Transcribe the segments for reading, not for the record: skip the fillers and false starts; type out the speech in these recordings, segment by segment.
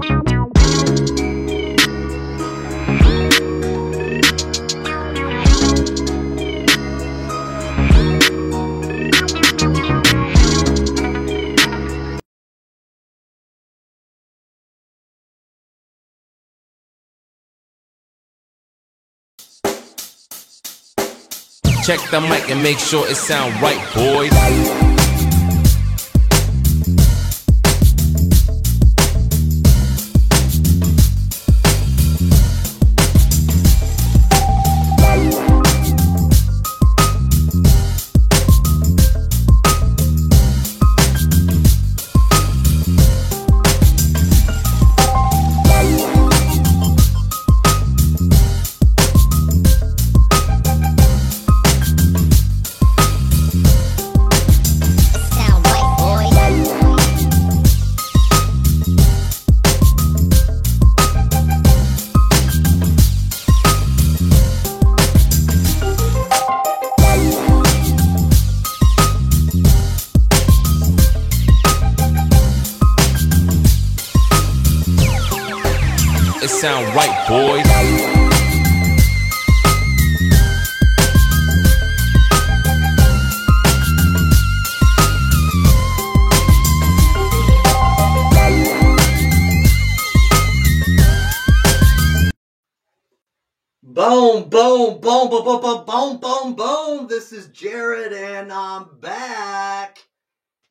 Check the mic and make sure it sound right, boys. It sound right, boys. Boom, boom, boom, boom, boom, boom, boom, boom, boom. This is Jared and I'm back.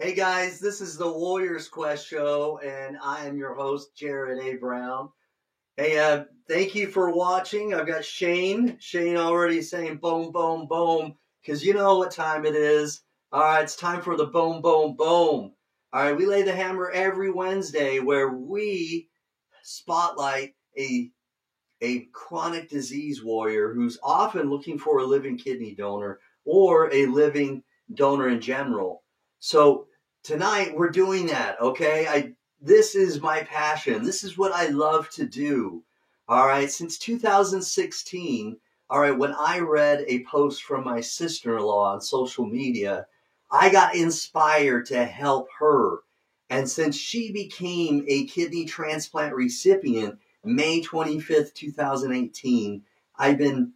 Hey guys, this is the Warriors Quest show and I am your host, Jared A. Brown. Hey, thank you for watching. I've got Shane. Shane already saying boom, boom, boom, because you know what time it is. All right, it's time for the boom, boom, boom. All right, we lay the hammer every Wednesday where we spotlight a chronic disease warrior who's often looking for a living kidney donor or a living donor in general. So tonight we're doing that, okay? This is my passion. This is what I love to do. All right, since 2016, all right, when I read a post from my sister-in-law on social media, I got inspired to help her. And since she became a kidney transplant recipient May 25th, 2018, I've been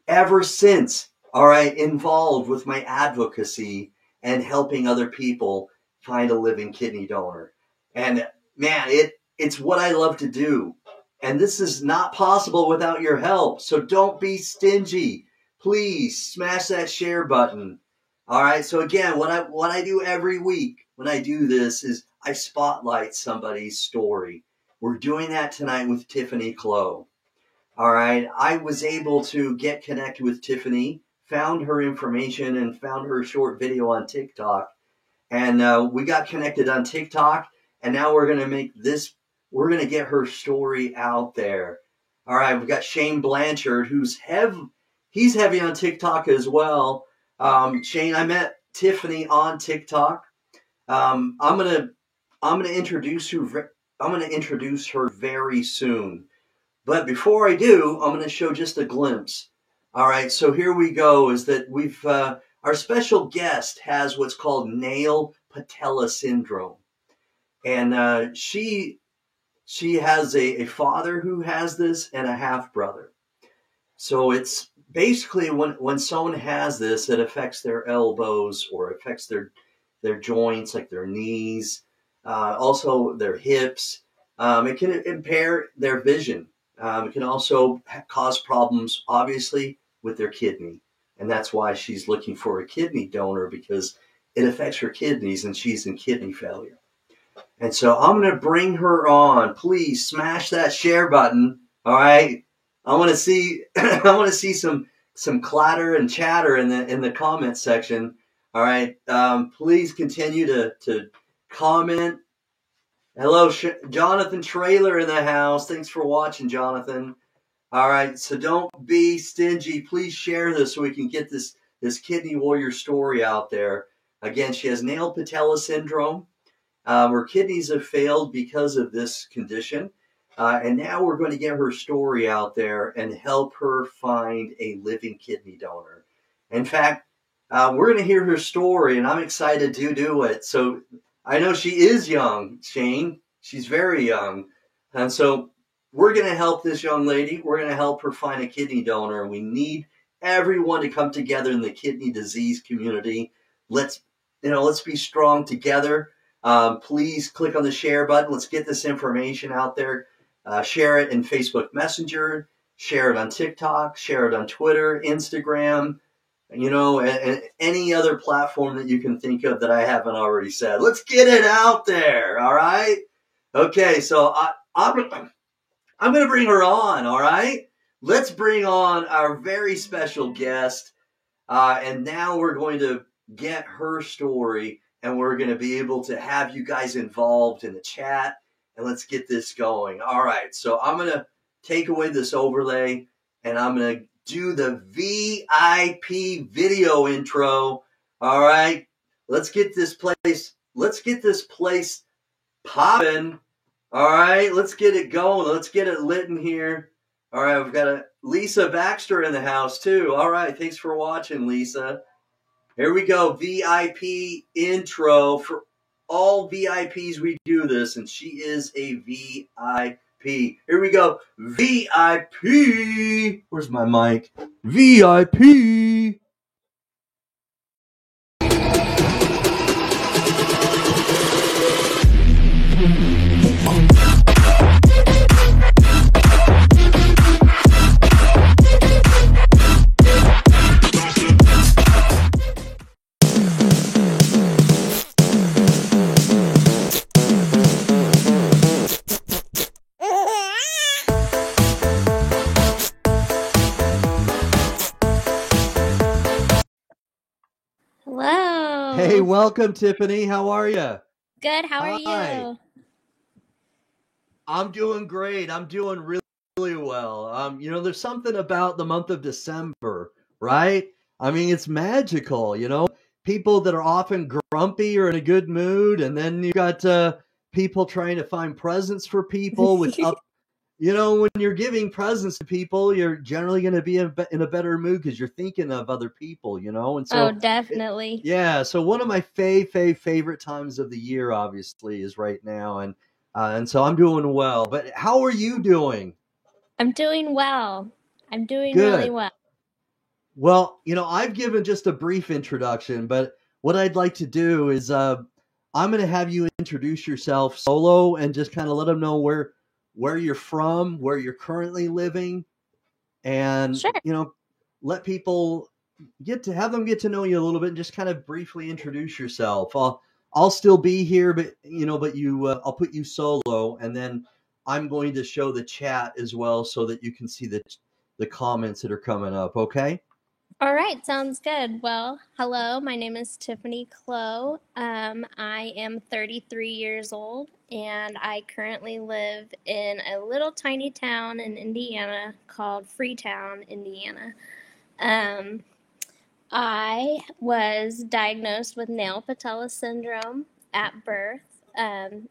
ever since, all right, involved with my advocacy and helping other people find a living kidney donor. And man, it's what I love to do. And this is not possible without your help. So don't be stingy. Please smash that share button. All right. So again, what I do every week when I do this is I spotlight somebody's story. We're doing that tonight with Tiffany Clow. All right. I was able to get connected with Tiffany, found her information and found her short video on TikTok. And we got connected on TikTok. And now we're going to get her story out there. All right, we've got Shane Blanchard, he's heavy on TikTok as well. Shane, I met Tiffany on TikTok. I'm going to introduce her very soon. But before I do, I'm going to show just a glimpse. All right, so here we go, is that our special guest has what's called Nail Patella syndrome. And she has a father who has this and a half-brother. So it's basically when someone has this, it affects their elbows or affects their joints, like their knees, also their hips. It can impair their vision. It can also cause problems, obviously, with their kidney. And that's why she's looking for a kidney donor, because it affects her kidneys and she's in kidney failure. And so I'm going to bring her on. Please smash that share button. All right. I want to see some clatter and chatter in the comment section. All right. Please continue to comment. Hello, Jonathan Trailer in the house. Thanks for watching, Jonathan. All right. So don't be stingy. Please share this so we can get this kidney warrior story out there. Again, she has Nail Patella syndrome. Her kidneys have failed because of this condition. And now we're going to get her story out there and help her find a living kidney donor. In fact, we're going to hear her story, and I'm excited to do it. So I know she is young, Shane. She's very young. And so we're going to help this young lady. We're going to help her find a kidney donor. We need everyone to come together in the kidney disease community. Let's be strong together. Please click on the share button. Let's get this information out there. Share it in Facebook Messenger. Share it on TikTok. Share it on Twitter, Instagram, and any other platform that you can think of that I haven't already said. Let's get it out there, all right? Okay, so I'm going to bring her on, all right? Let's bring on our very special guest, and now we're going to get her story, and we're going to be able to have you guys involved in the chat, and let's get this going. All right, so I'm going to take away this overlay, and I'm going to do the VIP video intro. All right, let's get this place popping. All right, let's get it going. Let's get it lit in here. All right, we've got Lisa Baxter in the house too. All right, thanks for watching, Lisa. Here we go, VIP intro. For all VIPs, we do this, and she is a VIP. Here we go, VIP. Where's my mic? VIP. Hello. Hey, welcome, Tiffany. How are you? Good. How are Hi. you? I'm doing great. I'm doing really, really well. There's something about the month of December, right? I mean, it's magical, people that are often grumpy or in a good mood. And then you got people trying to find presents for people, which when you're giving presents to people, you're generally going to be in a better mood because you're thinking of other people, and so Oh, definitely. yeah. So one of my favorite times of the year, obviously, is right now, and so I'm doing well. But how are you doing? I'm doing well. I'm doing Good. really well. Well, I've given just a brief introduction, but what I'd like to do is I'm going to have you introduce yourself solo and just kind of let them know where you're from, where you're currently living, and Sure. let people get to know you a little bit and just kind of briefly introduce yourself. I'll still be here, but I'll put you solo, and then I'm going to show the chat as well so that you can see the comments that are coming up. Okay. All right. Sounds good. Well, hello. My name is Tiffany Clow. I am 33 years old, and I currently live in a little tiny town in Indiana called Freetown, Indiana. I was diagnosed with nail patella syndrome at birth.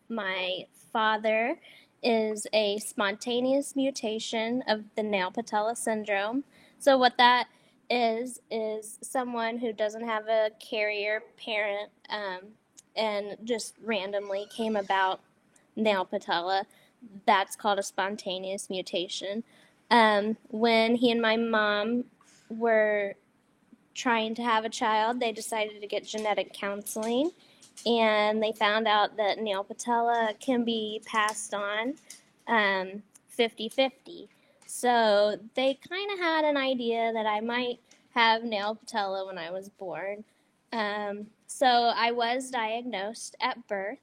My father is a spontaneous mutation of the nail patella syndrome. So what that is someone who doesn't have a carrier parent and just randomly came about nail patella. That's called a spontaneous mutation. When he and my mom were trying to have a child, they decided to get genetic counseling, and they found out that nail patella can be passed on 50-50. So they kind of had an idea that I might have nail patella when I was born. So I was diagnosed at birth.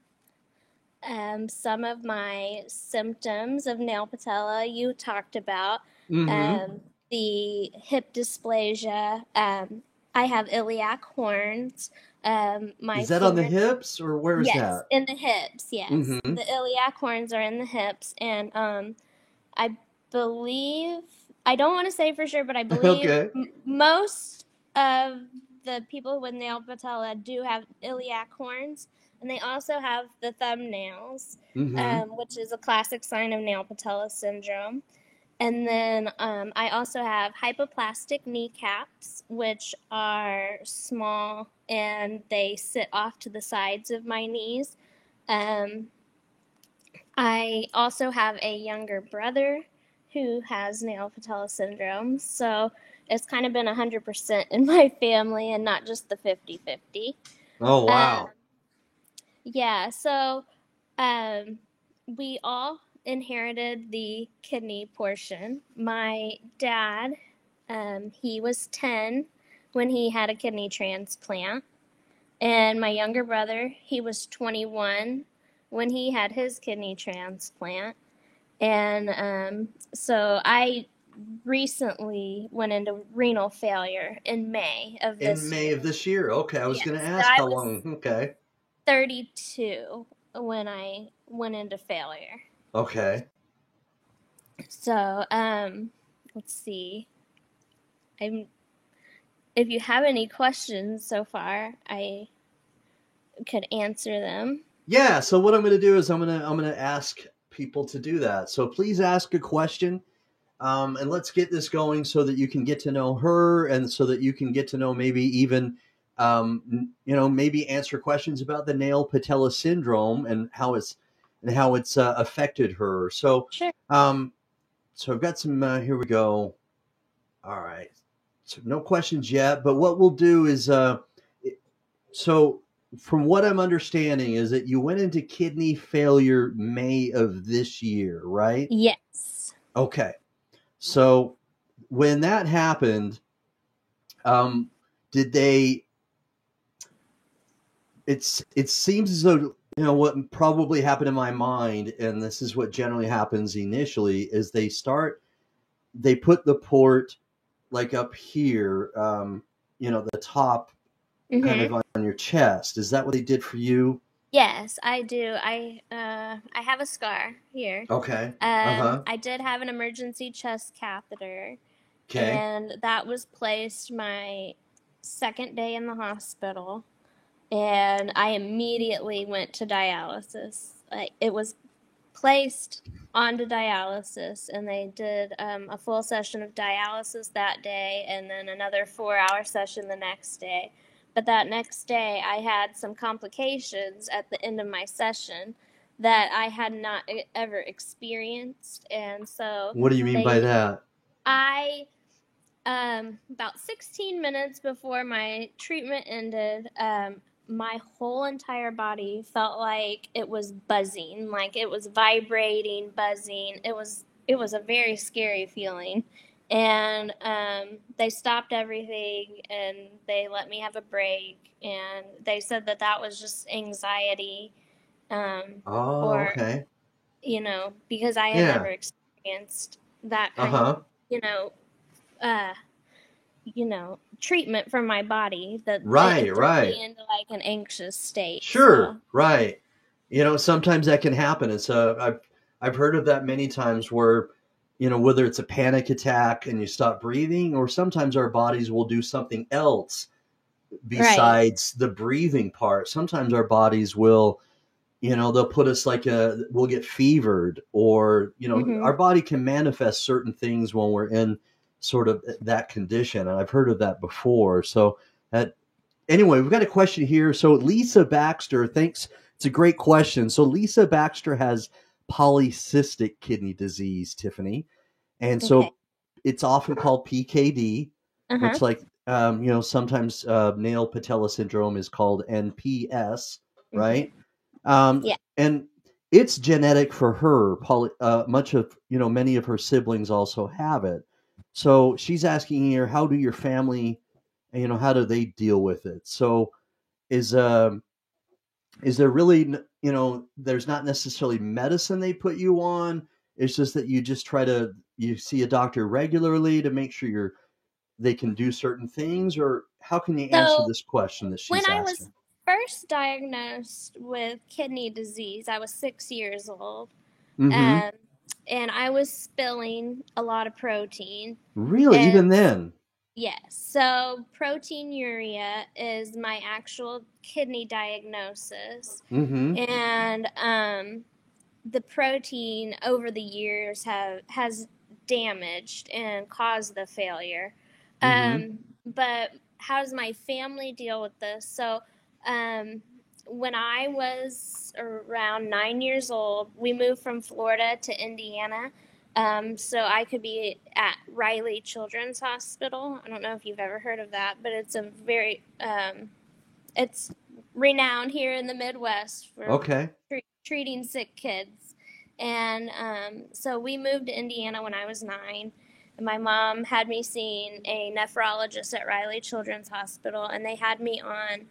Some of my symptoms of nail patella you talked about. The hip dysplasia. I have iliac horns. Is that on the hips or where is that? Yes, in the hips. Yes, the iliac horns are in the hips, and I believe, I don't want to say for sure, but I believe Okay. most of the people with nail patella do have iliac horns, and they also have the thumbnails, which is a classic sign of nail patella syndrome. And then I also have hypoplastic kneecaps, which are small and they sit off to the sides of my knees. I also have a younger brother who has Nail patella syndrome, so it's kind of been 100% in my family and not just the 50-50. Oh, Um, wow. yeah, so um, we all inherited the kidney portion. My dad, he was 10 when he had a kidney transplant. And my younger brother, he was 21 when he had his kidney transplant. And so I recently went into renal failure in May of In this May year. of this year. Okay, I was going to Yes, so ask I how was long. Okay. 32 when I went into failure. Okay. So let's see. I'm. If you have any questions so far, I could answer them. Yeah, so what I'm going to do is I'm going to ask people to do that. So please ask a question. And let's get this going so that you can get to know her and so that you can get to know maybe even, maybe answer questions about the nail patella syndrome and how it's affected her. Sure. Um, so I've got some, here we go. All right. So no questions yet, but what we'll do is, so from what I'm understanding is that you went into kidney failure May of this year, right? Yes. Okay. So when that happened, um, did they? It seems as though what probably happened in my mind, and this is what generally happens initially, is they put the port like up here, the top kind of Mhm. on your chest. Is that what they did for you? Yes, I do. I have a scar here. Okay. Uh huh. I did have an emergency chest catheter, Okay. and that was placed my second day in the hospital, and I immediately went to dialysis. It was placed onto dialysis, and they did a full session of dialysis that day, and then another 4-hour session the next day. But that next day, I had some complications at the end of my session that I had not ever experienced, and so What do you mean by they, that? I, about 16 minutes before my treatment ended, my whole entire body felt like it was buzzing, like it was vibrating, buzzing. It was a very scary feeling. And they stopped everything and they let me have a break. And they said that that was just anxiety, um, Oh, or, okay. because I had never Yeah. experienced that Uh kind of, huh. uh, treatment from my body that Right. it threw Right. me into like an anxious state. Sure, So, right. Sometimes that can happen. I've heard of that many times where, whether it's a panic attack and you stop breathing, or sometimes our bodies will do something else right. besides the breathing part. Sometimes our bodies will, they'll put us we'll get fevered, or, Mhm. our body can manifest certain things when we're in sort of that condition. And I've heard of that before. So that anyway, we've got a question here. So Lisa Baxter thinks it's a great question. So Lisa Baxter has polycystic kidney disease, Tiffany, and Okay. so it's often called PKD, Uh-huh. which sometimes nail patella syndrome is called NPS, Mhm. right? Yeah. And it's genetic for her. Much of many of her siblings also have it. So she's asking here, how do your family, how do they deal with it? So is um is there really there's not necessarily medicine they put you on. It's just that you see a doctor regularly to make sure they can do certain things, or how can you answer So this question that when she's I was asking? first diagnosed with kidney disease, I was 6 years old. Mm-hmm. Um, and I was spilling a lot of protein. Really, And even then? yes, so proteinuria is my actual kidney diagnosis. Mm-hmm. And the protein over the years has damaged and caused the failure. Mm-hmm. But how does my family deal with this? So, um, when I was around 9 years old, we moved from Florida to Indiana. So I could be at Riley Children's Hospital. I don't know if you've ever heard of that, but it's a very it's renowned here in the Midwest for Okay. treating sick kids. And so we moved to Indiana when I was 9. And my mom had me seeing a nephrologist at Riley Children's Hospital, and they had me on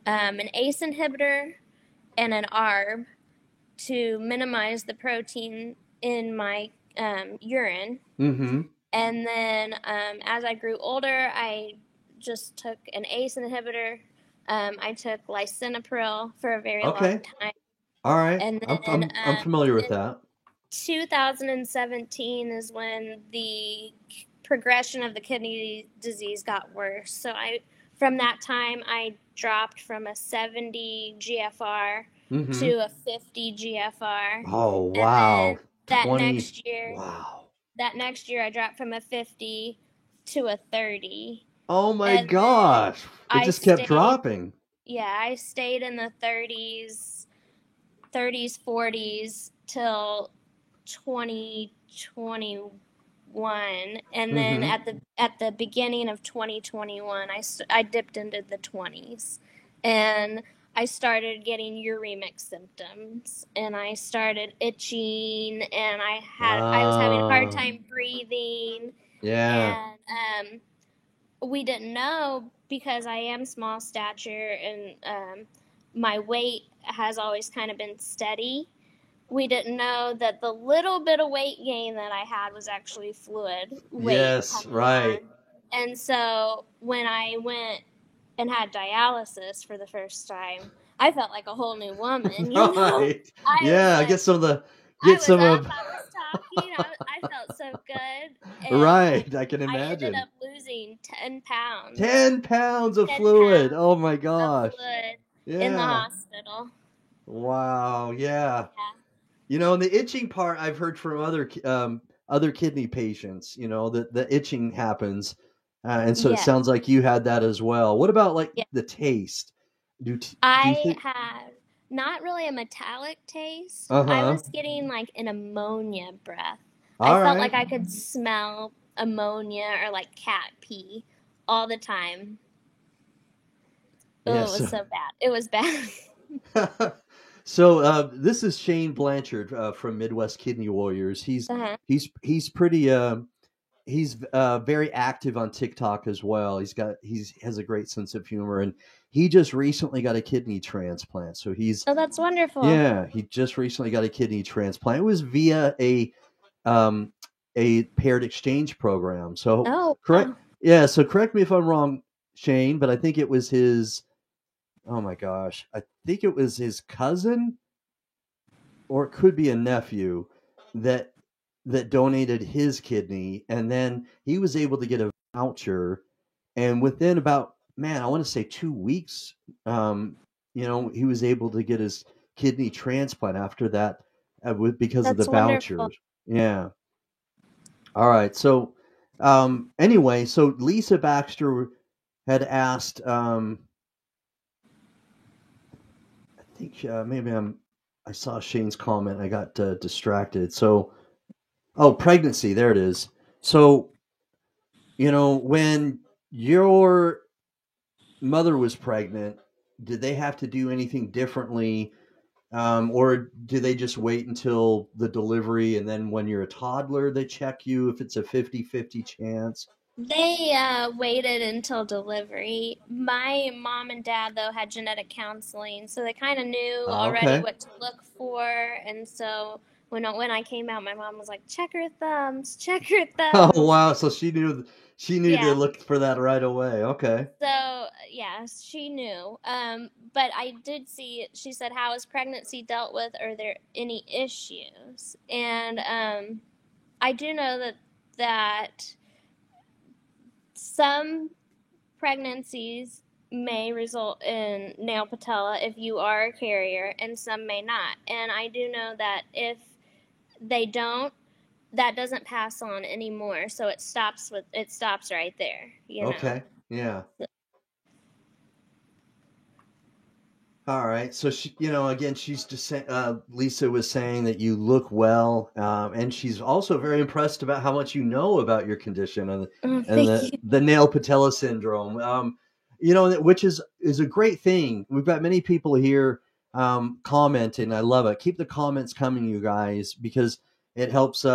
an ACE inhibitor and an ARB to minimize the protein in my urine. Mm-hmm. And then as I grew older, I just took an ACE inhibitor. I took lisinopril for a very long Okay. time. All right. And then I'm familiar with in that. 2017 is when the progression of the kidney disease got worse. So from that time, I dropped from a 70 GFR Mm-hmm. to a 50 GFR. Oh, And wow. then that 20. next year, Wow. I dropped from a 50 to a 30. Oh my And then gosh. It I just kept stayed, dropping. yeah, I stayed in the 30s, 40s till 2021, and then Mm-hmm. at the beginning of 2021, I dipped into the 20s, and I started getting uremic symptoms, and I started itching, and I was having a hard time breathing, Yeah. and we didn't know because I am small stature, and my weight has always kind of been steady. We didn't know that the little bit of weight gain that I had was actually fluid weight Yes, coming right. on. And so when I went and had dialysis for the first time, I felt like a whole new woman, you know? Right. I was Yeah, like, get some of the I get was some up, of I was talking, I felt so good. And right, I can I ended imagine. up losing 10 pounds. 10 pounds of 10 fluid. pounds Oh my of gosh. fluid in the Yeah. hospital. Wow. Yeah. Yeah. You know, and the itching part I've heard from other kidney patients, you know, that the itching happens. And so it Yeah. sounds like you had that as well. What about like Yeah. the taste? Do you I think had not really a metallic taste. I Uh-huh. was getting like an ammonia breath. I All felt right. like I could smell ammonia or like cat pee all the time. Oh, it Yes. was so bad. It was bad. So this is Shane Blanchard from Midwest Kidney Warriors. Uh-huh. He's pretty he's very active on TikTok as well. He has a great sense of humor, and he just recently got a kidney transplant. So Oh, that's wonderful. yeah, he just recently got a kidney transplant. It was via a paired exchange program. So Oh, correct, wow. yeah. So correct me if I'm wrong, Shane, but I think it was his. Oh my gosh, I think it was his cousin, or it could be a nephew that donated his kidney, and then he was able to get a voucher, and within about, man, I want to say 2 weeks, you know, he was able to get his kidney transplant after that, because of the That's wonderful. vouchers. Yeah. All right. So anyway, so Lisa Baxter had asked, I think maybe I saw Shane's comment. I got distracted. So, oh, pregnancy. There it is. So, you know, when your mother was pregnant, did they have to do anything differently? Or do they just wait until the delivery, and then when you're a toddler, they check you if it's a 50-50 chance? They waited until delivery. My mom and dad, though, had genetic counseling, so they kind of knew already Okay. what to look for. And so when I came out, my mom was like, "Check her thumbs, check her Oh, thumbs." wow. So she knew to Yeah. look for that right away. Okay. So yeah, she knew. But I did see. She said, "How is pregnancy dealt with? Are there any issues?" And I do know that some pregnancies may result in nail patella if you are a carrier, and some may not. And I do know that if they don't, that doesn't pass on anymore. So it stops right there, you know. Okay. Yeah. All right. So she, again, she's just saying, Lisa was saying that you look well, and she's also very impressed about how much you know about your condition Oh, and thank you. the nail patella syndrome. Which is a great thing. We've got many people here commenting. I love it. Keep the comments coming, you guys, because it helps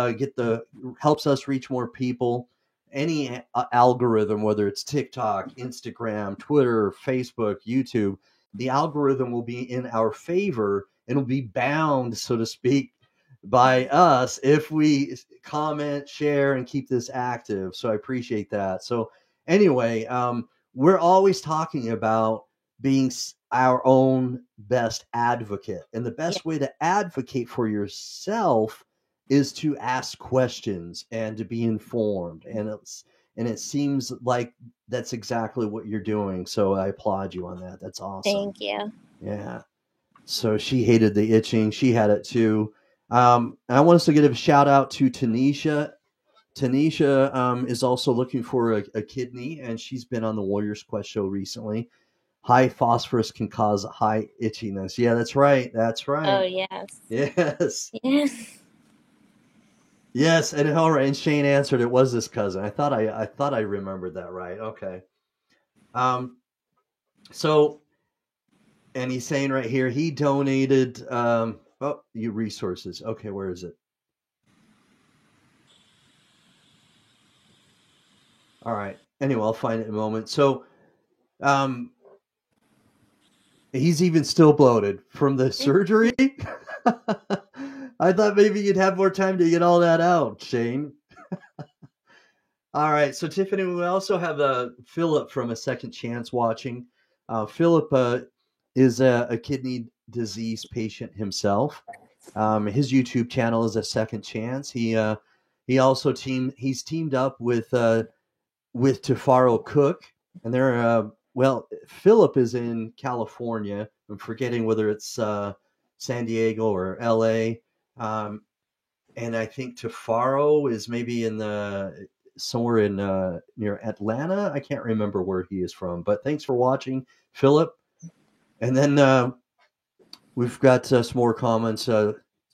helps us reach more people. Any algorithm, whether it's TikTok, Instagram, Twitter, Facebook, YouTube, the algorithm will be in our favor and will be bound, so to speak, by us if we comment, share, and keep this active. So I appreciate that. So anyway, we're always talking about being our own best advocate, and the Yeah. best way to advocate for yourself is to ask questions and to be informed. And it seems like that's exactly what you're doing. So I applaud you on that. That's awesome. Thank you. Yeah. So she hated the itching. She had it too. I want us to give a shout out to Tanisha. Tanisha is also looking for a kidney, and she's been on the Warriors Quest show recently. High phosphorus can cause high itchiness. Yeah, that's right. That's Oh, right. yes. Yes. Yes. Yes, and all right, and Shane answered it was his cousin. I thought I remembered that right. Okay. Um so and he's saying right here he donated you resources. Okay, where is it? All right. Anyway, I'll find it in a moment. So um he's even still bloated from the surgery. I thought maybe you'd have more time to get all that out, Shane. All right, so Tiffany, we also have Philip from A Second Chance watching. Philip is a kidney disease patient himself. His YouTube channel is A Second Chance. He also he's teamed up with Tafaro Cook, and they're Philip is in California. I'm forgetting whether it's San Diego or L.A. And I think Tafaro is maybe in the somewhere in near Atlanta. I can't remember where he is from. But thanks for watching, Philip. And then we've got some more comments.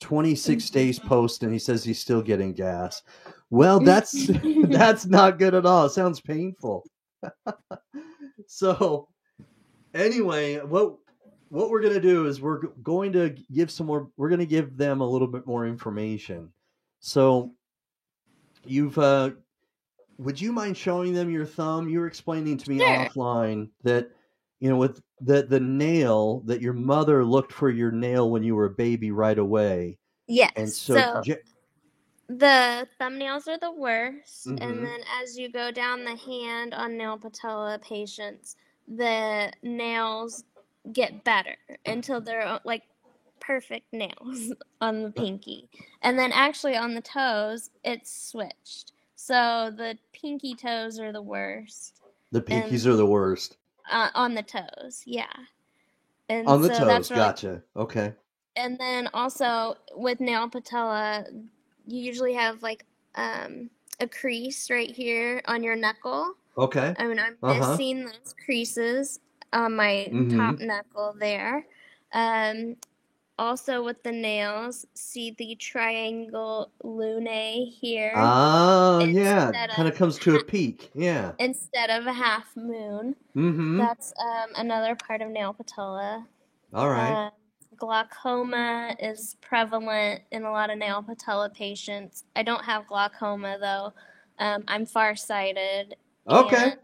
26 days post, and he says he's still getting gas. Well, that's that's not good at all. It sounds painful. So anyway, what we're going to do is we're going to give them a little bit more information. So you've would you mind showing them your thumb? You were explaining to me Sure. offline that with the nail that your mother looked for your nail when you were a baby right away. Yes. And so the thumbnails are the worst, Mhm. and then as you go down the hand on nail patella patients, the nails get better until they're like perfect nails on the pinky. And then actually on the toes, it's switched. So the pinky toes are the worst. The pinkies are the worst. On the toes, yeah. And on the so toes, that's really, gotcha. Okay. and then also with nail patella, you usually have like a crease right here on your knuckle. Okay. I mean, I'm missing those creases on my top knuckle there. Also with the nails, see the triangle lunae here. Oh, yeah. Kind of comes to a peak. Yeah. Instead of a half moon. Mm-hmm. That's another part of nail patella. All right. Glaucoma is prevalent in a lot of nail patella patients. I don't have glaucoma though. I'm farsighted. Okay. And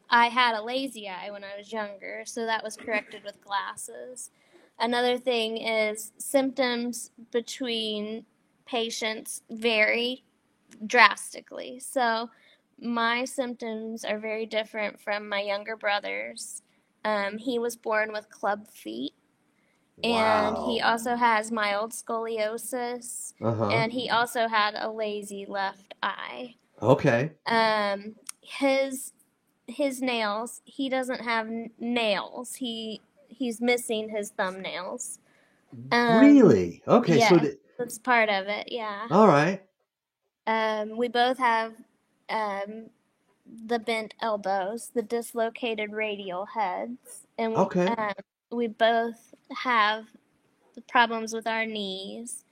I had a lazy eye when I was younger, so that was corrected with glasses. Another thing is symptoms between patients vary drastically. So my symptoms are very different from my younger brother's. He was born with club feet. And he also has mild scoliosis. And he also had a lazy left eye. Okay. His nails, he doesn't have nails. He's missing his thumbnails. Really? Okay. Yeah, So that's part of it. Yeah. all right. We both have the bent elbows, the dislocated radial heads, and Okay. we both have problems with our knees.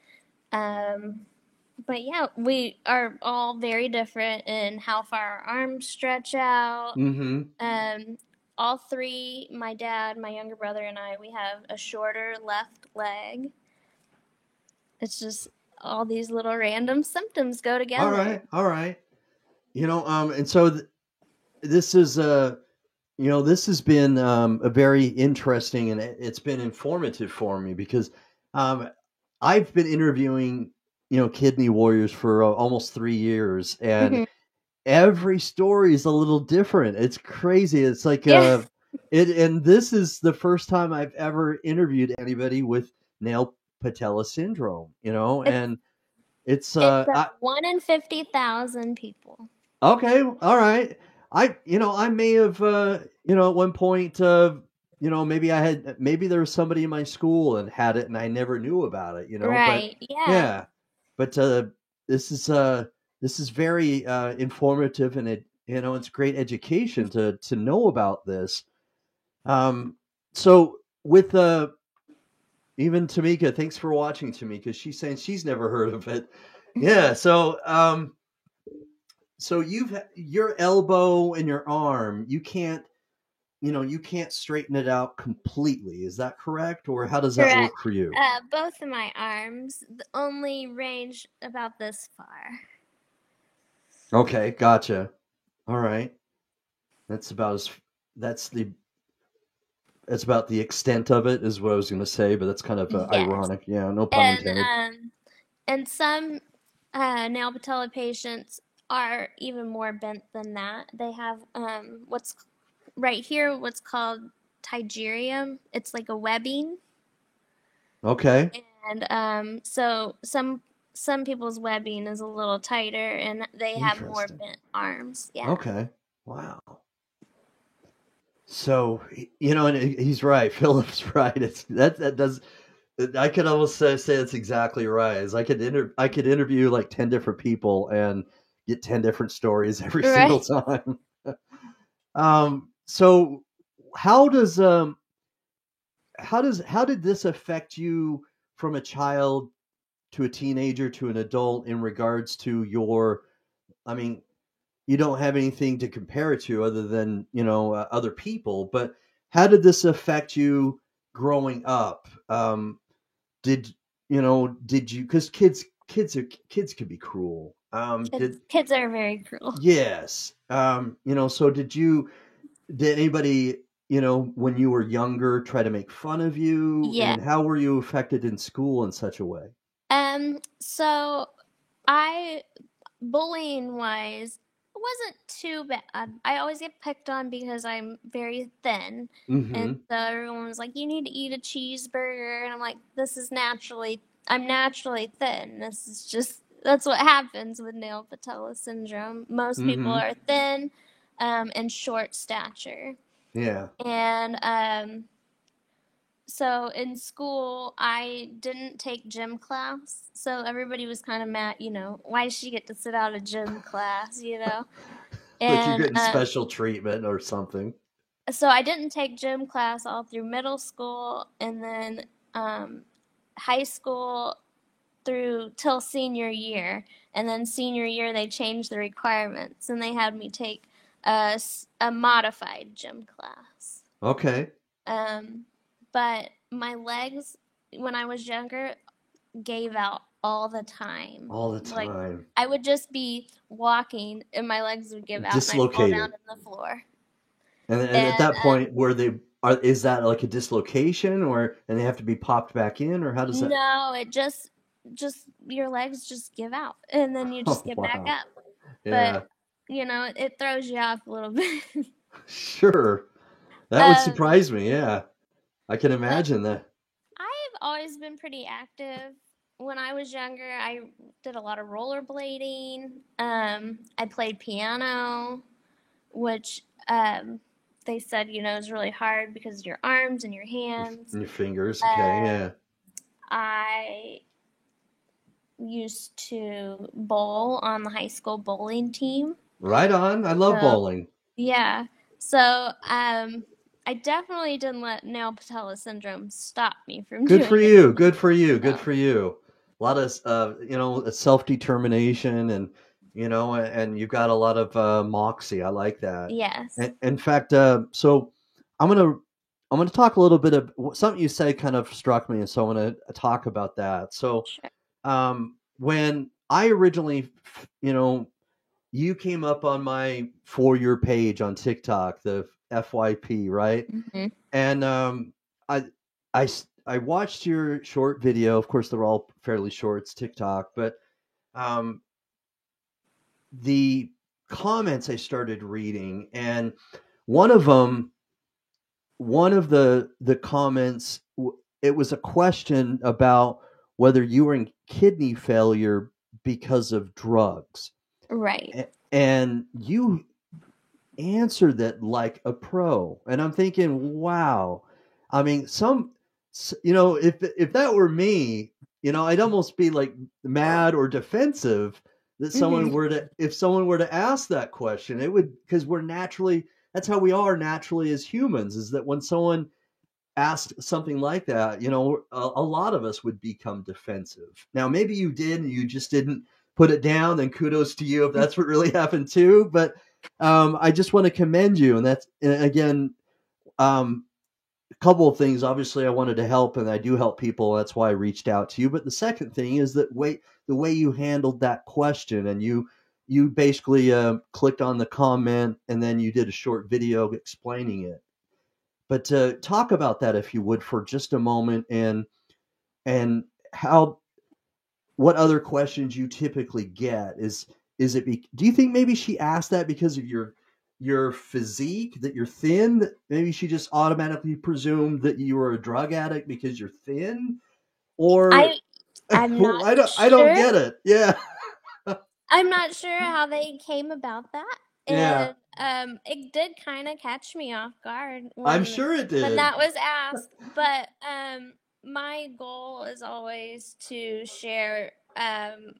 But yeah, we are all very different in how far our arms stretch out. Mm-hmm. All three, my dad, my younger brother, and I, we have a shorter left leg. It's just all these little random symptoms go together. All right. And so this is this has been a very interesting, and it's been informative for me because I've been interviewing kidney warriors for almost 3 years, and every story is a little different. It's crazy. It's like Yeah. and this is the first time I've ever interviewed anybody with nail patella syndrome. And it's It's 1 in 50,000 people. okay, all right. I may have, at one point, maybe there was somebody in my school and had it, and I never knew about it. But Right. Yeah. yeah, but this is this is very informative, and it's great education to know about this. So with even Tamika, thanks for watching, Tamika. She's saying she's never heard of it. Yeah, so your elbow and your arm, you can't straighten it out completely. Is that correct? Or how does that Correct. work for you? Both of my arms only range about this far. Okay, gotcha. All right. That's about the extent of it is what I was going to say, but that's kind of Yes. ironic. Yeah, no pun intended. And some nail patella patients are even more bent than that. They have what's right here, what's called pterygium. It's like a webbing. Okay. And so some people's webbing is a little tighter, and they have more Interesting. bent arms. Yeah. Okay. Wow. So, and he's right. Philip's right. It's that does. I could almost say that's exactly right. Is I could interview like 10 different people and get 10 different stories every single Right. time. So how did this affect you from a child to a teenager to an adult in regards to I mean, you don't have anything to compare it to other than, other people, but how did this affect you growing up? Did you, because kids can be cruel. Kids are very cruel. Yes. So did anybody, when you were younger, try to make fun of you? Yeah. And how were you affected in school in such a way? So bullying wise, it wasn't too bad. I always get picked on because I'm very thin. And so everyone was like, you need to eat a cheeseburger. And I'm like, I'm naturally thin. That's what happens with nail patella syndrome. Most people are thin and short stature. Yeah. And so in school, I didn't take gym class. So everybody was kind of mad, why does she get to sit out of gym class, Like you're And getting special treatment or something. so I didn't take gym class all through middle school, and then high school through till senior year. And then senior year, they changed the requirements, and they had me take a modified gym class. Okay. But my legs, when I was younger, gave out all the time. All the time. Like, I would just be walking, and my legs would give out, Dislocated. and I'd fall down on the floor. And at that point, is that like a dislocation, and they have to be popped back in, or how does that? No, it just your legs just give out, and then you just get back up. Yeah. But it throws you off a little bit. Sure. That would surprise me. Yeah, I can imagine that. I've always been pretty active. When I was younger, I did a lot of rollerblading. I played piano, which they said, is really hard because of your arms and your hands. And your fingers. Okay, yeah. I used to bowl on the high school bowling team. Right on. I love bowling. Yeah. So I I definitely didn't let nail patella syndrome stop me from Good doing for it. you. Good for you. Good So, for you. A lot of self determination, and and you've got a lot of moxie. I like that. yes. And in fact, so I'm gonna I'm gonna talk a little bit of something you say kind of struck me, and so I'm gonna talk about that. So Sure. when I originally, you came up on my For Your page on TikTok, the FYP, right? Hmm. And I, I watched your short video. Of course, they're all fairly short. It's TikTok, but um, the comments I started reading, and one of them, one of the comments, it was a question about whether you were in kidney failure because of drugs, Right. and you answered that like a pro. And I'm thinking, wow. I mean, if that were me, I'd almost be like mad or defensive that Hmm. if someone were to ask that question. It would, because we're naturally, that's how we are naturally as humans, is that when someone asked something like that, a lot of us would become defensive. Now, maybe you did and you just didn't put it down, then kudos to you if that's what really happened too. But I just want to commend you. And that's, again, a couple of things. Obviously, I wanted to help, and I do help people. That's why I reached out to you. But the second thing is that the way you handled that question, and you basically clicked on the comment, and then you did a short video explaining it. But talk about that, if you would, for just a moment, and how what other questions you typically get. Do you think maybe she asked that because of your physique, that you're thin? That maybe she just automatically presumed that you were a drug addict because you're thin, or I I'm not I don't sure. get it. Yeah, I'm not sure how they came about that, yeah, and it did kind of catch me off guard I'm when sure it did. that was asked. But my goal is always to share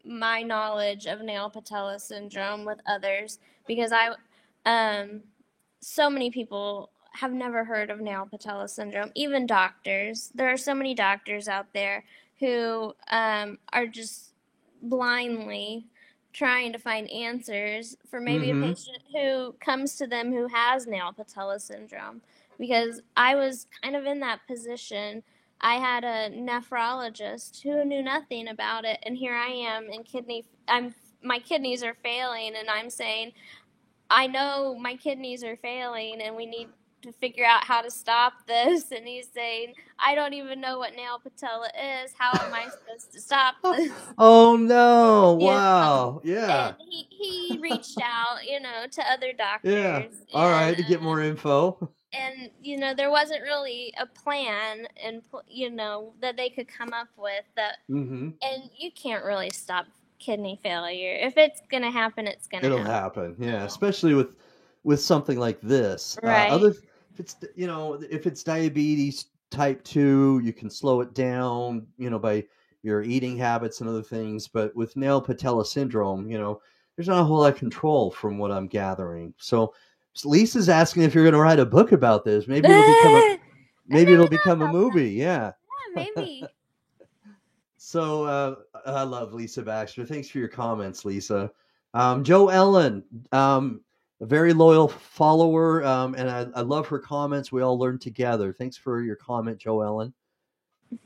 my knowledge of nail patella syndrome with others because um, so many people have never heard of nail patella syndrome, even doctors. There are so many doctors out there who are just blindly trying to find answers for maybe a Mm-hmm. patient who comes to them who has nail patella syndrome. Because I was kind of in that position. I had a nephrologist who knew nothing about it, and here I am in my kidneys are failing, and I'm saying I know my kidneys are failing and we need to figure out how to stop this. And he's saying, I don't even know what nail patella is. How am I supposed to stop this? Oh no! You know? Wow. Yeah. And he reached out, to other Yeah. doctors All right. To get more info. and there wasn't really a plan and that they could come up with that. Mm-hmm. And you can't really stop kidney failure. If it's gonna happen, it's gonna It'll happen. happen. Yeah, especially with something like this. Right. If it's if it's diabetes type 2, you can slow it down, by your eating habits and other things. But with nail patella syndrome, there's not a whole lot of control from what I'm gathering. So Lisa's asking if you're going to write a book about this. I've Maybe it'll never thought become a about that. movie. Yeah. Yeah, maybe. So I love Lisa Baxter. Thanks for your comments, Lisa. Joe Ellen, a very loyal follower, and I love her comments. We all learn together. Thanks for your comment, Joe Ellen.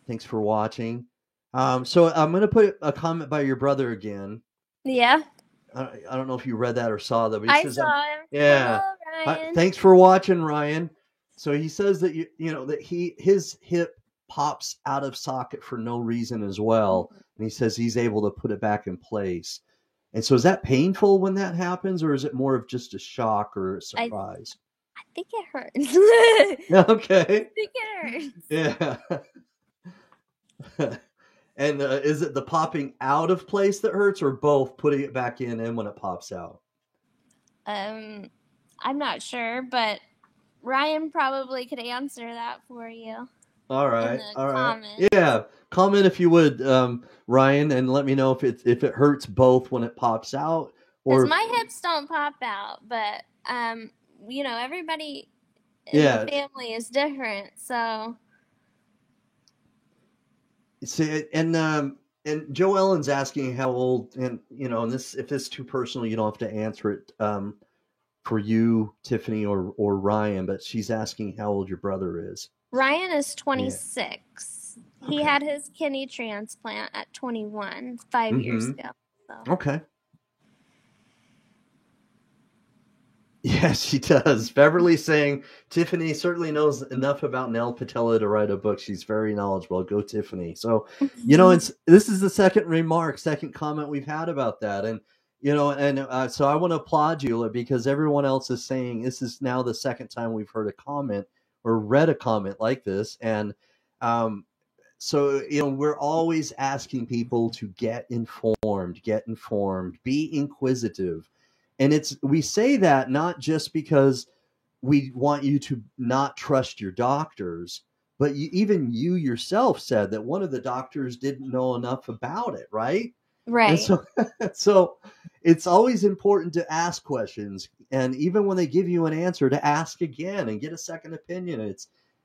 Thanks for watching. So I'm going to put a comment by your brother again. Yeah, I don't know if you read that or saw that, but he I says, saw him. "Yeah, Hello, Ryan. thanks for watching, Ryan." So he says that that his hip pops out of socket for no reason as well, and he says he's able to put it back in place. And so, is that painful when that happens, or is it more of just a shock or a I surprise? I think it hurts. I Okay, think it hurts. yeah. And is it the popping out of place that hurts, or both, putting it back in and when it pops out? Um, I'm not sure, but Ryan probably could answer that for you All in right, the all right, comments. yeah. Comment if you would, Ryan, and let me know if it hurts both when it pops out, Because or if, my hips don't pop out, but everybody. in the Yeah. family is different. So See, and Joe Ellen's asking how old, and and this, if it's too personal, you don't have to answer it for you, Tiffany, or Ryan. But she's asking how old your brother is. Ryan is Yeah. 26. He Okay. had his kidney transplant at 21, 5 years Mm-hmm. ago. So Okay. Yes, she does. Beverly's saying Tiffany certainly knows enough about Nell Patella to write a book. She's very knowledgeable. Go, Tiffany. So, this is the second comment we've had about that, and so I want to applaud you because everyone else is saying this is now the second time we've heard a comment or read a comment like this, and so we're always asking people to get informed, be inquisitive, and we say that not just because we want you to not trust your doctors, but even you yourself said that one of the doctors didn't know enough about it, right? And right. so so it's always important to ask questions, and even when they give you an answer, to ask again and get a second opinion.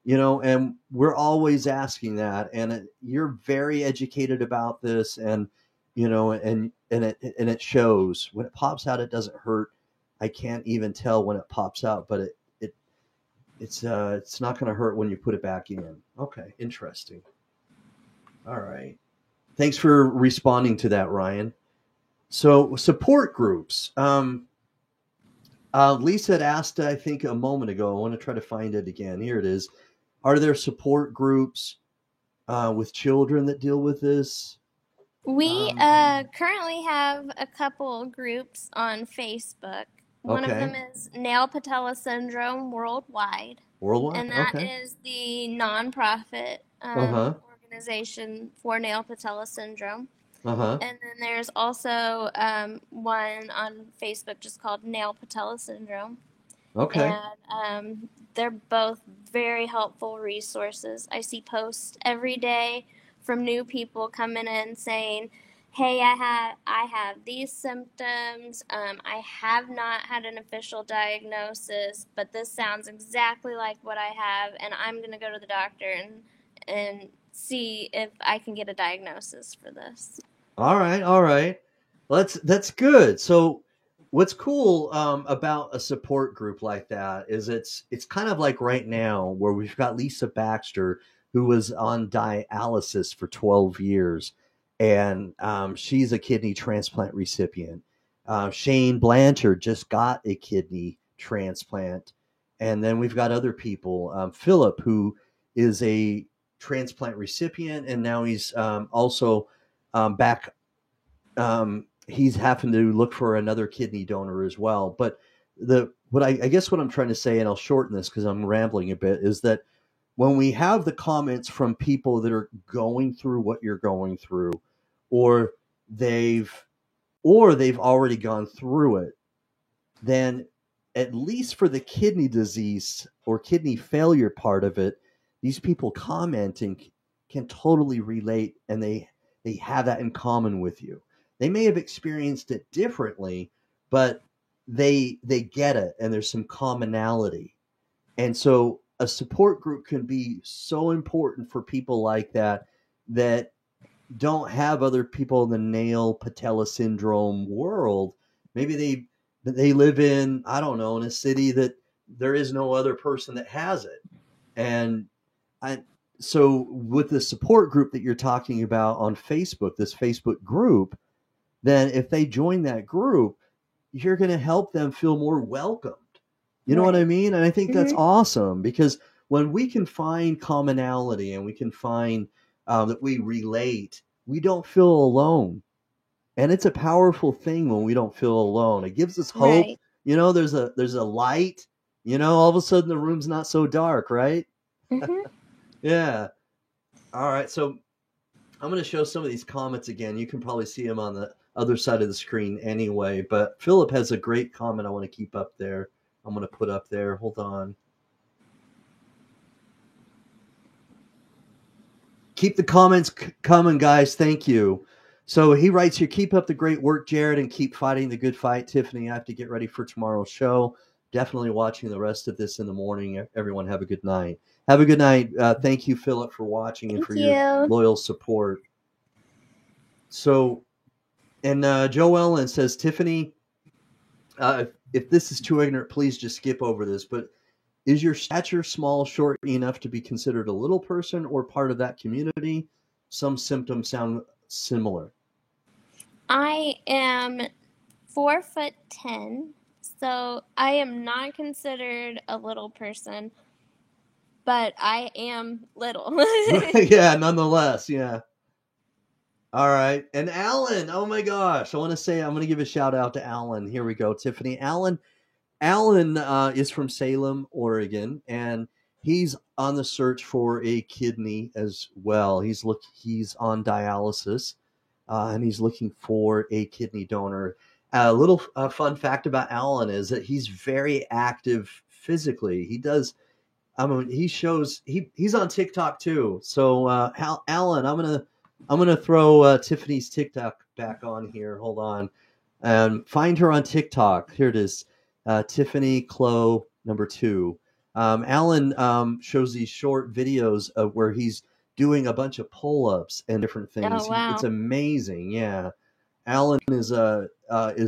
And we're always asking that, and you're very educated about this, and it shows when it pops out. It doesn't hurt. I can't even tell when it pops out, but it's not going to hurt when you put it back in. Okay, interesting. All right. Thanks for responding to that, Ryan. So support groups. Lisa had asked, I think, a moment ago. I want to try to find it again. Here it is. Are there support groups with children that deal with this? We currently have a couple groups on Facebook. One of them Okay. is Nail Patella Syndrome Worldwide, Worldwide. and that Okay. is the nonprofit Uh huh. organization for Nail Patella Syndrome. Uh huh. And then there's also one on Facebook just called Nail Patella Syndrome. Okay. And they're both very helpful resources. I see posts every day from new people coming in saying, "Hey, I have these symptoms. I have not had an official diagnosis, but this sounds exactly like what I have, and I'm going to go to the doctor and see if I can get a diagnosis for this." All right. All right. That's good. So what's cool about a support group like that is it's kind of like right now where we've got Lisa Baxter, who was on dialysis for 12 years, and she's a kidney transplant recipient. Shane Blanchard just got a kidney transplant, and then we've got other people. Philip, who is a transplant recipient, and now he's also back. He's having to look for another kidney donor as well. But I guess what I'm trying to say, and I'll shorten this because I'm rambling a bit, is that when we have the comments from people that are going through what you're going through, or they've they've already gone through it, then at least for the kidney disease or kidney failure part of it, these people commenting can totally relate, and they have that in common with you. They may have experienced it differently, but they get it, and there's some commonality. And so a support group can be so important for people like that that don't have other people in the nail patella syndrome world. Maybe they live in, I don't know, in a city that there is no other person that has it. And I so with the support group that you're talking about on Facebook, this Facebook group, then if they join that group, you're going to help them feel more welcomed. You know what I Right. mean? And I think that's Mm-hmm. awesome because when we can find commonality and we can find that we relate, we don't feel alone. And it's a powerful thing when we don't feel alone. It gives us hope. Right. There's a light. All of a sudden the room's not so dark, right? Mm-hmm. Yeah. All right. So I'm going to show some of these comments again. You can probably see them on the other side of the screen anyway. But Philip has a great comment I want to keep up there. I'm going to put up there. Hold on. Keep the comments coming, guys. Thank you. So he writes here, keep up the great work, Jared, and keep fighting the good fight. Tiffany, I have to get ready for tomorrow's show. definitely watching the rest of this in the morning. Everyone have a good night. Have a good night. Thank you, Philip, for watching and Thank for your you. loyal support. So, and Joe Ellen says, Tiffany, if this is too ignorant, please just skip over this. But is your stature small, short enough to be considered a little person or part of that community? Some symptoms sound similar. I am 4'10", so I am not considered a little person, but I am little. Yeah, nonetheless, yeah. All right. And Alan, oh my gosh. I'm going to give a shout out to Alan. Here we go, Tiffany. Alan is from Salem, Oregon, and he's on the search for a kidney as well. He's on dialysis, and he's looking for a kidney donor. A little fun fact about Alan is that he's very active physically. He does. I mean, he's on TikTok too. So, Alan, I'm gonna throw Tiffany's TikTok back on here. Hold on, and find her on TikTok. Here it is, Tiffany Clow #2. Alan shows these short videos of where he's doing a bunch of pull-ups and different things. Oh, wow. It's amazing. Yeah, Alan is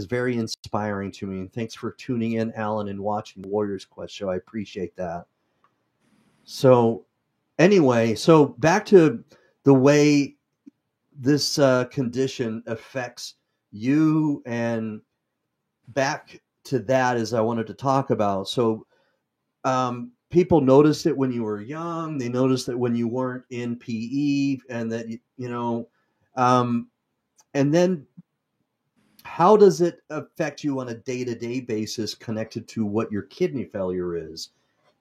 very inspiring to me. And thanks for tuning in, Alan, and watching the Warriors Quest show. I appreciate that. So, anyway, so back to the way this condition affects you, and back to that as I wanted to talk about. So, people noticed it when you were young. They noticed it when you weren't in PE, and that and then how does it affect you on a day-to-day basis connected to what your kidney failure is?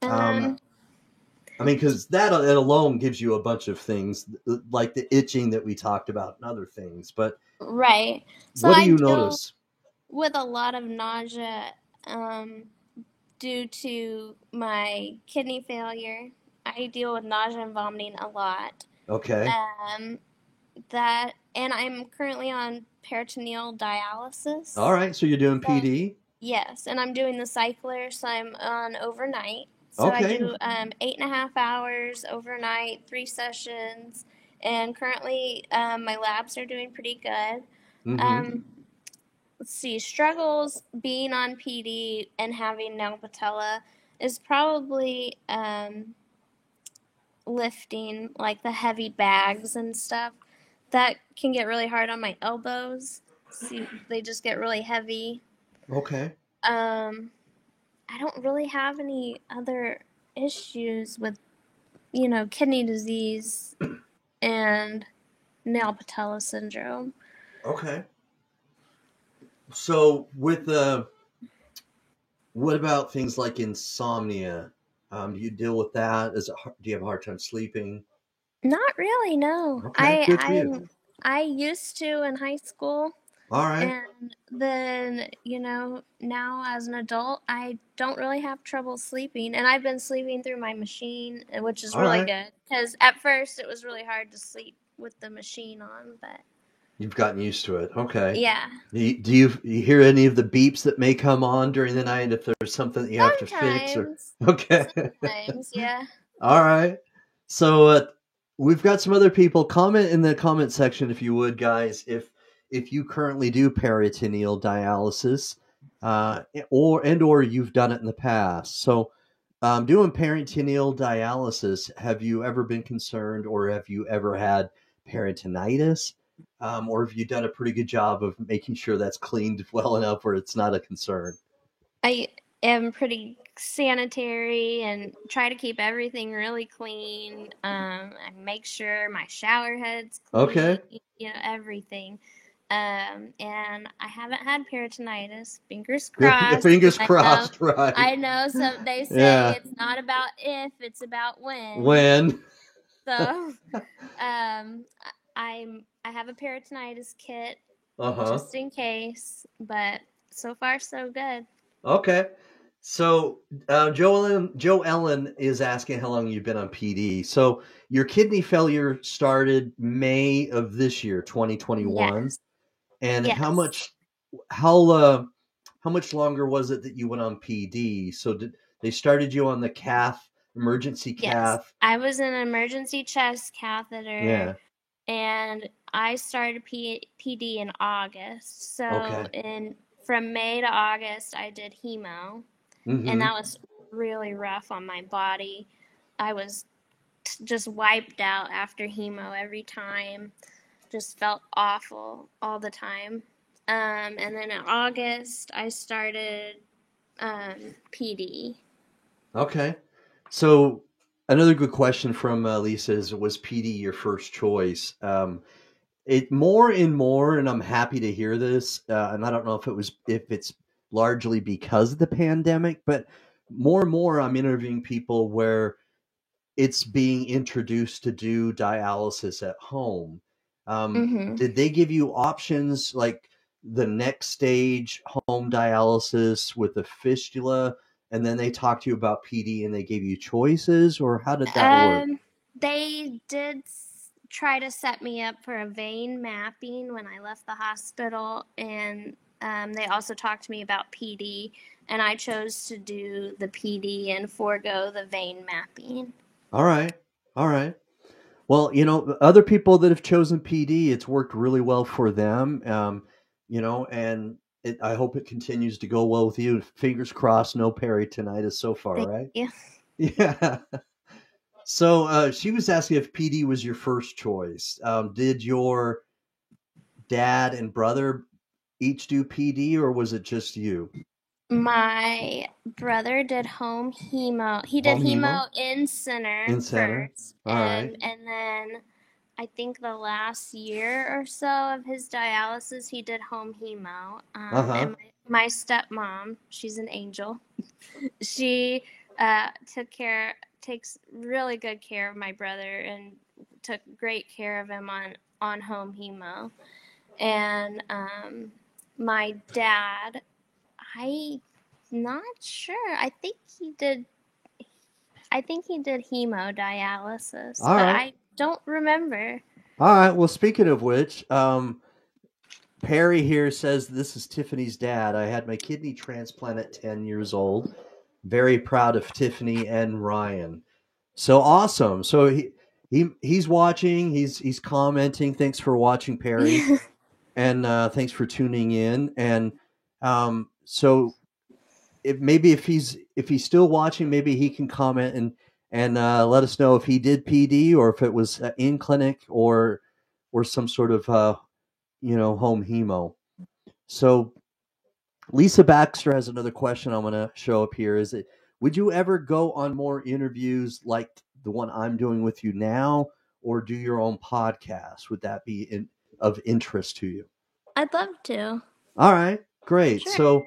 I mean, because that alone gives you a bunch of things, like the itching that we talked about and other things. But Right. So what do I you deal notice? with a lot of nausea due to my kidney failure. I deal with nausea and vomiting a lot. Okay. And I'm currently on peritoneal dialysis. All right. So you're doing PD? Yes, and I'm doing the cycler, so I'm on overnight. So Okay. I do 8.5 hours overnight, 3 sessions, and currently my labs are doing pretty good. Mm-hmm. Let's see, struggles being on PD and having nail patella is probably lifting, like the heavy bags and stuff. That can get really hard on my elbows. See, they just get really heavy. Okay. I don't really have any other issues with, kidney disease and nail patella syndrome. Okay. So with what about things like insomnia? Do you deal with that? Do you have a hard time sleeping? Not really, no. Okay, good for you. I used to in high school. All right. And then, now as an adult, I don't really have trouble sleeping. And I've been sleeping through my machine, which is All really right. good. Because at first it was really hard to sleep with the machine on, but You've gotten used to it. Okay. yeah. Do you hear any of the beeps that may come on during the night if there's something that you have to fix? Okay. Sometimes, yeah. All right. So we've got some other people. Comment in the comment section if you would, guys, if you currently do peritoneal dialysis, or you've done it in the past. So, doing peritoneal dialysis, have you ever been concerned, or have you ever had peritonitis? Or have you done a pretty good job of making sure that's cleaned well enough where it's not a concern? I am pretty sanitary and try to keep everything really clean. I make sure my shower head's clean. Okay. Everything. And I haven't had peritonitis. Fingers crossed. Fingers crossed, right? I know. So they say it's not about if, it's about when. When. So, I have a peritonitis kit just in case, but so far so good. Okay. So Joe Ellen is asking how long you've been on PD. So your kidney failure started May of this year, 2021. Yes. And yes. how how much longer was it that you went on PD? So they started you on the cath, emergency Yes, cath? I was in an emergency chest catheter, Yeah. and I started PD in August. So Okay. in from May to August, I did hemo, and Mm-hmm. that was really rough on my body. I was just wiped out after hemo every time. Just felt awful all the time. And then in August, I started PD. Okay. So another good question from Lisa is, was PD your first choice? It more and more, and I'm happy to hear this. And I don't know if it's largely because of the pandemic, but more and more I'm interviewing people where it's being introduced to do dialysis at home. Mm-hmm. Did they give you options like the next stage home dialysis with a fistula, and then they talked to you about PD and they gave you choices, or how did that work? They did try to set me up for a vein mapping when I left the hospital, and they also talked to me about PD, and I chose to do the PD and forego the vein mapping. All right, all right. Well, other people that have chosen PD, it's worked really well for them. And I hope it continues to go well with you. Fingers crossed, no peritonitis so far, Thank right? you. Yeah. So she was asking if PD was your first choice. Did your dad and brother each do PD, or was it just you? My brother did home hemo. He did Home hemo hemo in center in center. first, All right. and then I think the last year or so of his dialysis, he did home hemo. Uh huh. And my stepmom, she's an angel. She takes really good care of my brother and took great care of him on home hemo. And my dad, I not sure. I think he did hemodialysis, All but right. I don't remember. All right. Well, speaking of which, Perry here says this is Tiffany's dad. I had my kidney transplant at 10 years old. Very proud of Tiffany and Ryan. So awesome. So he's watching. He's commenting. Thanks for watching, Perry, and thanks for tuning in. And so if he's still watching, maybe he can comment and let us know if he did PD or if it was in clinic or some sort of home hemo. So Lisa Baxter has another question I'm going to show up here. Is it would you ever go on more interviews like the one I'm doing with you now, or do your own podcast? Would that be of interest to you? I'd love to. All right, great. Sure. So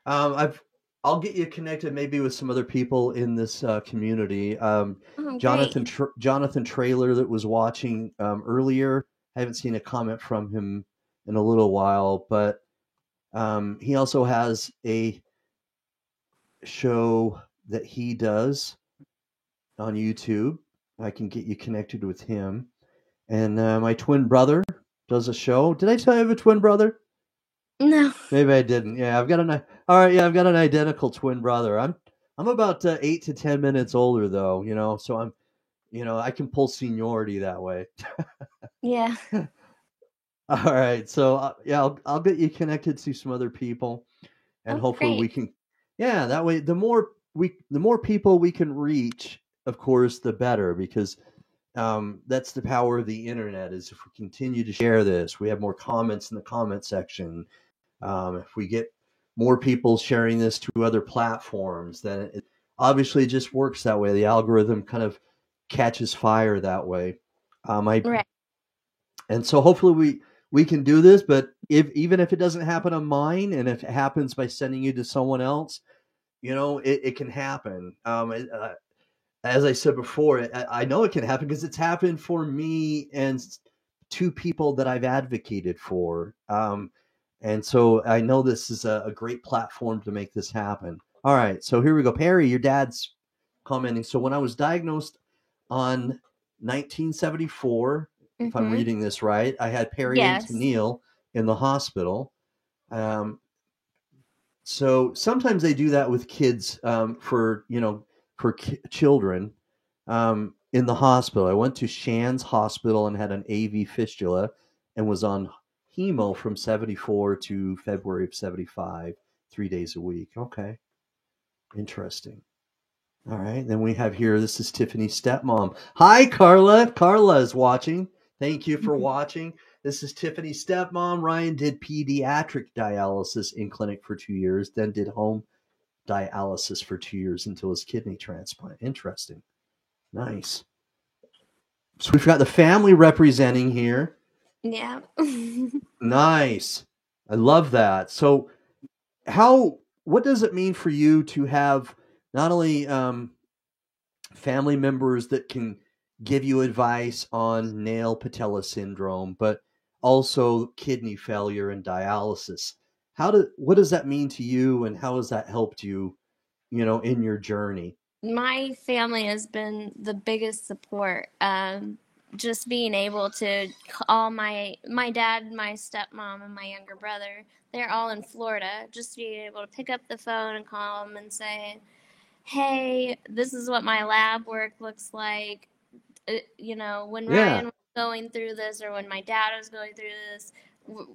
I'll get you connected maybe with some other people in this community. Oh, great. Jonathan Trailer that was watching earlier. I haven't seen a comment from him in a little while, but he also has a show that he does on YouTube. I can get you connected with him. And my twin brother does a show. Did I tell you I have a twin brother? No. Maybe I didn't. Yeah, all right. Yeah, I've got an identical twin brother. I'm about 8 to 10 minutes older though. So I can pull seniority that way. Yeah. All right. So yeah, I'll get you connected to some other people, and Oh, hopefully we great. can. Yeah, that way the more people we can reach, of course, the better, because that's the power of the internet. Is if we continue to share this, we have more comments in the comment section. If we get more people sharing this to other platforms, then it obviously just works that way. The algorithm kind of catches fire that way. I Right. And so hopefully we can do this. But even if it doesn't happen on mine, and if it happens by sending you to someone else, it can happen. As I said before, I know it can happen because it's happened for me and two people that I've advocated for. And so I know this is a great platform to make this happen. All right, so here we go. Perry, your dad's commenting. So when I was diagnosed on 1974, if I'm Mhm. reading this right, I had Yes. peritoneal in the hospital. Um, So sometimes they do that with kids for children in the hospital. I went to Shands Hospital and had an AV fistula and was on hemo from 74 to February of 75, 3 days a week. Okay, interesting. All right, then we have here, this is Tiffany's stepmom. Hi, Carla. Carla is watching. Thank you for watching. This is Tiffany's stepmom. Ryan did pediatric dialysis in clinic for 2 years, then did home dialysis for 2 years until his kidney transplant. Interesting. Nice. So we've got the family representing here. Yeah. Nice. I love that. So what does it mean for you to have not only family members that can give you advice on nail patella syndrome, but also kidney failure and dialysis? What does that mean to you, and how has that helped you, in your journey? My family has been the biggest support. Just being able to call my dad, my stepmom, and my younger brother. They're all in Florida. Just being able to pick up the phone and call them and say, "Hey, this is what my lab work looks like." When Yeah. Ryan was going through this, or when my dad was going through this,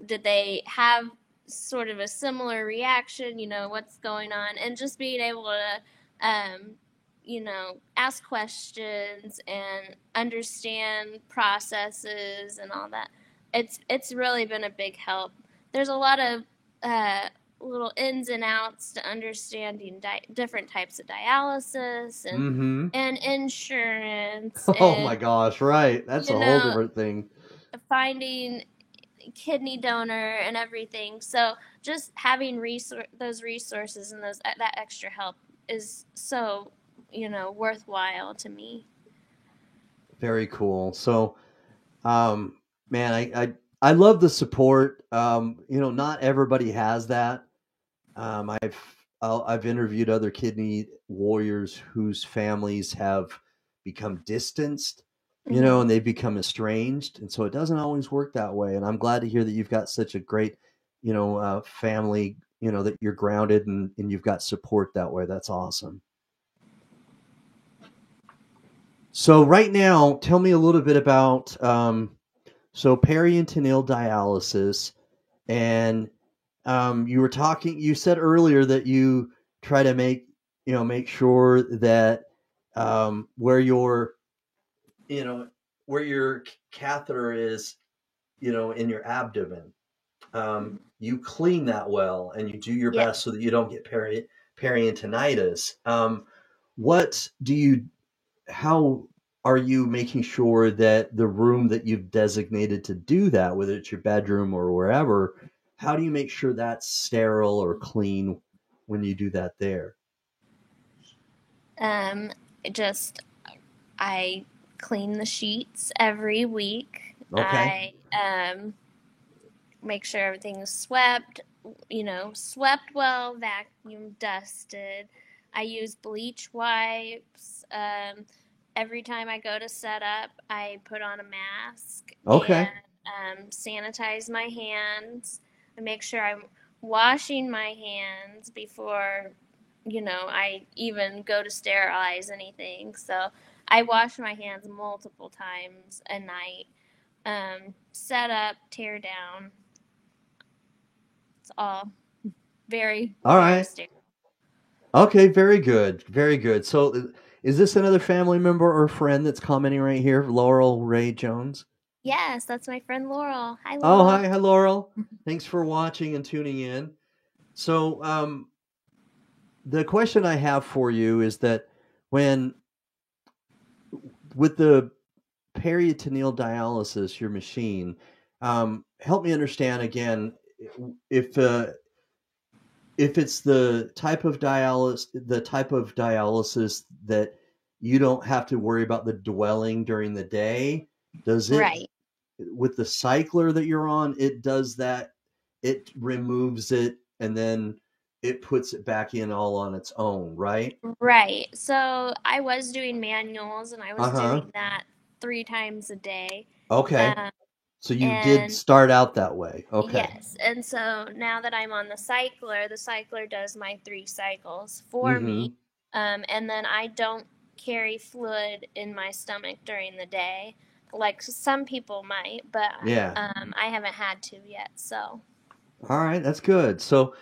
did they have sort of a similar reaction? What's going on, and just being able to ask questions and understand processes and all that. It's really been a big help. There's a lot of uh, little ins and outs to understanding different types of dialysis and Mm-hmm. and insurance Oh my and gosh, right. That's you a whole know different thing. finding kidney donor and everything. So just having those resources and that extra help is so worthwhile to me. Very cool. So, man, I love the support. Not everybody has that. I've interviewed other kidney warriors whose families have become distanced, Mm-hmm. and they've become estranged, and so it doesn't always work that way. And I'm glad to hear that you've got such a great, family, that you're grounded and you've got support that way. That's awesome. So right now, tell me a little bit about peritoneal dialysis, and you said earlier that you try to make sure that where you know where your catheter is, in your abdomen, you clean that well and you do your Yeah. best so that you don't get peritonitis. What do you how are you making sure that the room that you've designated to do that, whether it's your bedroom or wherever, how do you make sure that's sterile or clean when you do that there? Um, just I clean the sheets every week. Okay. I make sure everything's swept well, vacuum dusted. I use bleach wipes. Every time I go to set up, I put on a mask Okay. and sanitize my hands. I make sure I'm washing my hands before, I even go to sterilize anything. So I wash my hands multiple times a night. Set up, tear down. It's all very, All very right. sterile. Okay, very good. Very good. So is this another family member or friend that's commenting right here, Laurel Ray Jones? Yes, that's my friend Laurel. Hi, Oh, Laurel. hi, Laurel. Thanks for watching and tuning in. So, the question I have for you is that when with the peritoneal dialysis, your machine, help me understand again if uh, if it's the type of dialysis that you don't have to worry about the dwelling during the day. Does it Right, with the cycler that you're on? It does that. It removes it and then it puts it back in all on its own, right? right. So I was doing manuals and I Uh was huh. doing that 3 times a day. Okay. Um, So you did start out that way. Okay. Yes. And so now that I'm on the cycler does my 3 cycles for me. And then I don't carry fluid in my stomach during the day. Like some people might, but I haven't had to yet. So. All right, that's good. So,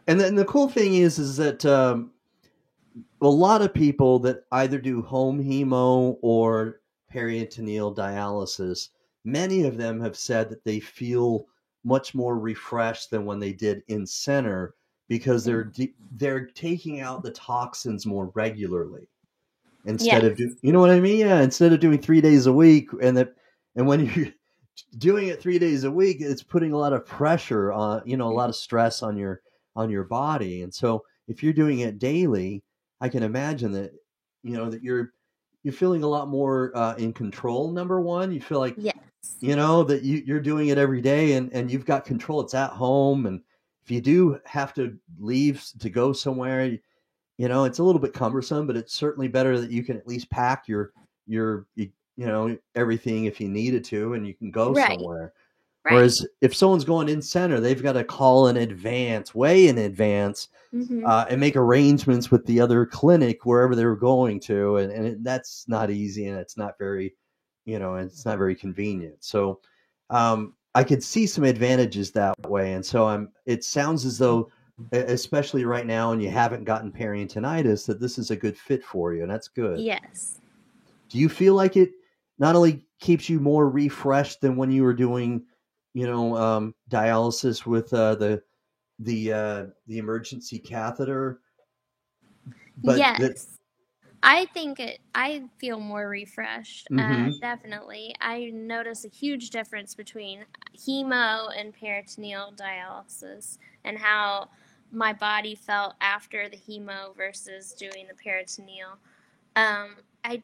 and then the cool thing is that a lot of people that either do home hemo or peritoneal dialysis, many of them have said that they feel much more refreshed than when they did in center because they're taking out the toxins more regularly instead of you know what I mean? Yeah, instead of doing 3 days a week, and when you're doing it 3 days a week, it's putting a lot of pressure on, a lot of stress on your body. And so if you're doing it daily, I can imagine that, that you're feeling a lot more in control. Number one, you feel like, that you're doing it every day and you've got control. It's at home. And if you do have to leave to go somewhere, it's a little bit cumbersome, but it's certainly better that you can at least pack your everything if you needed to, and you can go somewhere. Right. Whereas if someone's going in center, they've got to call in advance, way in advance, and make arrangements with the other clinic wherever they're going to, and that's not easy, and it's not very, it's not very convenient. So I could see some advantages that way, and so it sounds as though, especially right now, and you haven't gotten peritonitis, that this is a good fit for you, and that's good. Yes. Do you feel like it not only keeps you more refreshed than when you were doing, dialysis with the emergency catheter? But yes, I feel more refreshed. Definitely, I notice a huge difference between hemo and peritoneal dialysis, and how my body felt after the hemo versus doing the peritoneal. I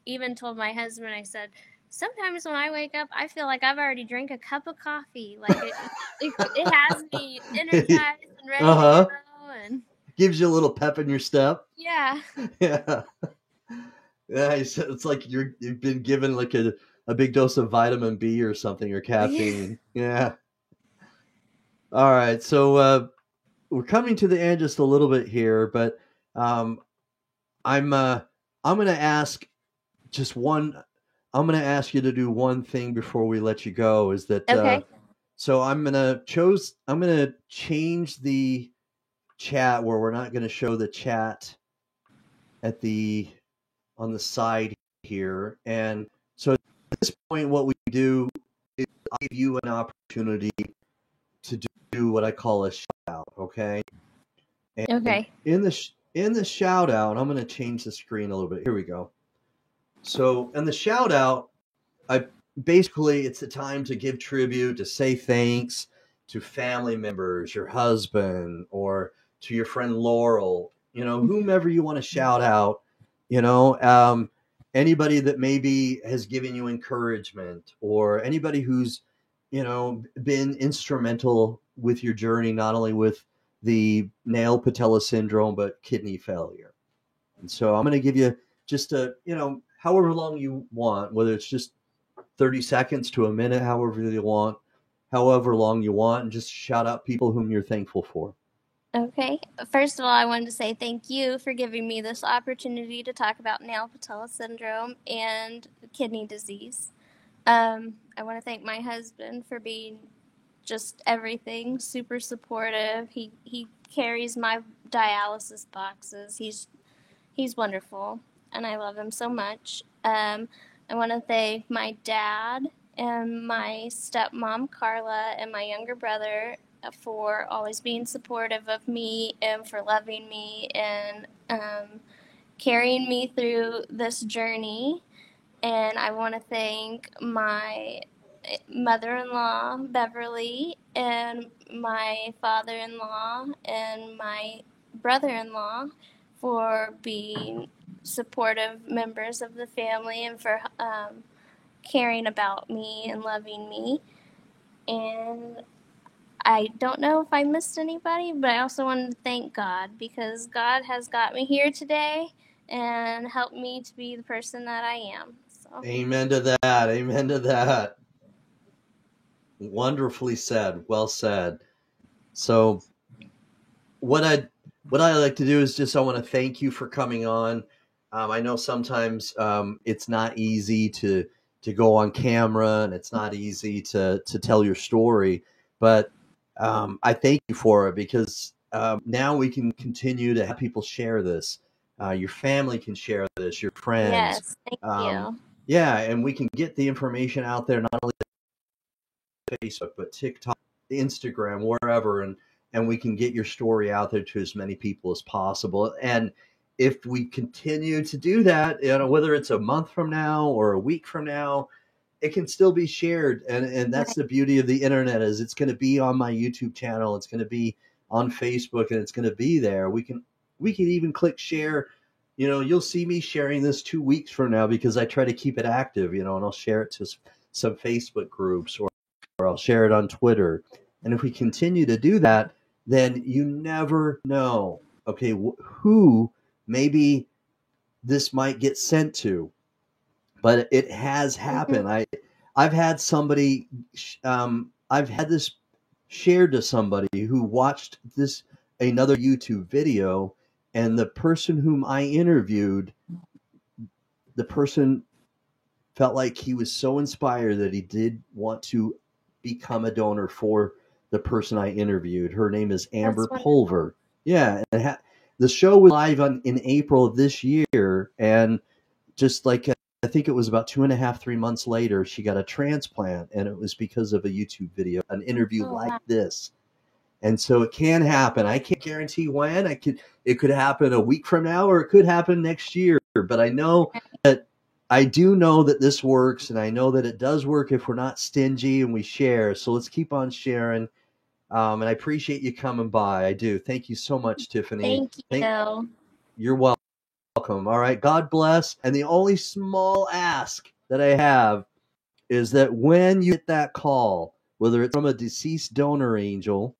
even told my husband, I said, sometimes when I wake up, I feel like I've already drank a cup of coffee. Like it has me energized and ready to go, and gives you a little pep in your step. Yeah. Yeah. Yeah. It's like you've been given like a big dose of vitamin B or something, or caffeine. Yeah. All right. So we're coming to the end just a little bit here, but I'm going to ask just one. I'm going to ask you to do one thing before we let you go. Is that okay? So I'm going to change the chat where we're not going to show the chat on the side here. And so at this point, what we do is I give you an opportunity to do what I call a shout out. Okay. And okay. In the shout out, I'm going to change the screen a little bit. Here we go. So in the shout out, it's a time to give tribute, to say thanks to family members, your husband, or to your friend Laurel, whomever you want to shout out, anybody that maybe has given you encouragement, or anybody who's, been instrumental with your journey, not only with the Nail-Patella syndrome, but kidney failure. And so I'm going to give you just however long you want, whether it's just 30 seconds to a minute, however long you want, and just shout out people whom you're thankful for. Okay. First of all, I wanted to say thank you for giving me this opportunity to talk about Nail-Patella syndrome and kidney disease. I want to thank my husband for being just everything, super supportive. He carries my dialysis boxes. He's wonderful, and I love him so much. I want to thank my dad and my stepmom, Carla, and my younger brother for always being supportive of me and for loving me and carrying me through this journey. And I want to thank my mother-in-law, Beverly, and my father-in-law and my brother-in-law for being supportive members of the family and for caring about me and loving me. And I don't know if I missed anybody, but I also wanted to thank God, because God has got me here today and helped me to be the person that I am. So. Amen to that. Amen to that. Wonderfully said. Well said. So what I like to do is just I want to thank you for coming on. I know sometimes it's not easy to go on camera, and it's not easy to tell your story, but I thank you for it because now we can continue to have people share this. Your family can share this, your friends. Yes, thank Um, you. yeah, and we can get the information out there not only Facebook, but TikTok, Instagram, wherever, and we can get your story out there to as many people as possible. And if we continue to do that, whether it's a month from now or a week from now, it can still be shared. And that's the beauty of the internet is it's going to be on my YouTube channel. It's going to be on Facebook, and it's going to be there. We can even click share. You'll see me sharing this 2 weeks from now because I try to keep it active, and I'll share it to some Facebook groups, or I'll share it on Twitter. And if we continue to do that, then you never know, okay, who maybe this might get sent to. But it has happened. I've had somebody, I've had this shared to somebody who watched another YouTube video, and the person whom I interviewed, the person felt like he was so inspired that he did want to become a donor for the person I interviewed. Her name is Amber Pulver. Yeah, and the show was live in April of this year, and just like I think it was about 2.5, 3 months later, she got a transplant, and it was because of a YouTube video, an interview like this. And so it can happen. I can't guarantee when. It could happen a week from now, or it could happen next year. But I do know that this works, and I know that it does work if we're not stingy and we share. So let's keep on sharing. And I appreciate you coming by. I do. Thank you so much, Tiffany. Thank you. You're welcome. All right. God bless. And the only small ask that I have is that when you get that call, whether it's from a deceased donor angel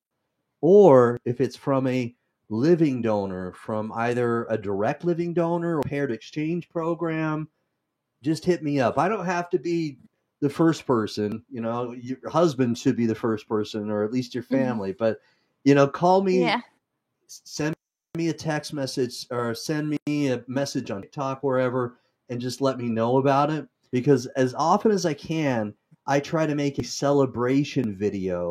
or if it's from a living donor, from either a direct living donor or paired exchange program, just hit me up. I don't have to be the first person. Your husband should be the first person, or at least your family. But, call me, send me a text message, or send me a message on TikTok, wherever, and just let me know about it. Because as often as I can, I try to make a celebration video,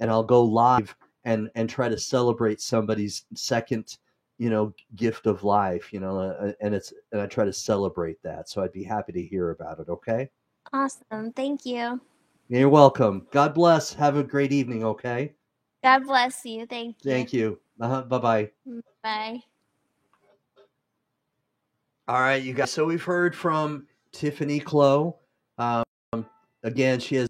and I'll go live and try to celebrate somebody's second gift of life, and I try to celebrate that. So I'd be happy to hear about it. Okay. Awesome. Thank you. You're welcome. God bless. Have a great evening. Okay. God bless you. Thank you. Thank you. Bye-bye. Bye. All right, you guys. So we've heard from Tiffany Clow. Again, she has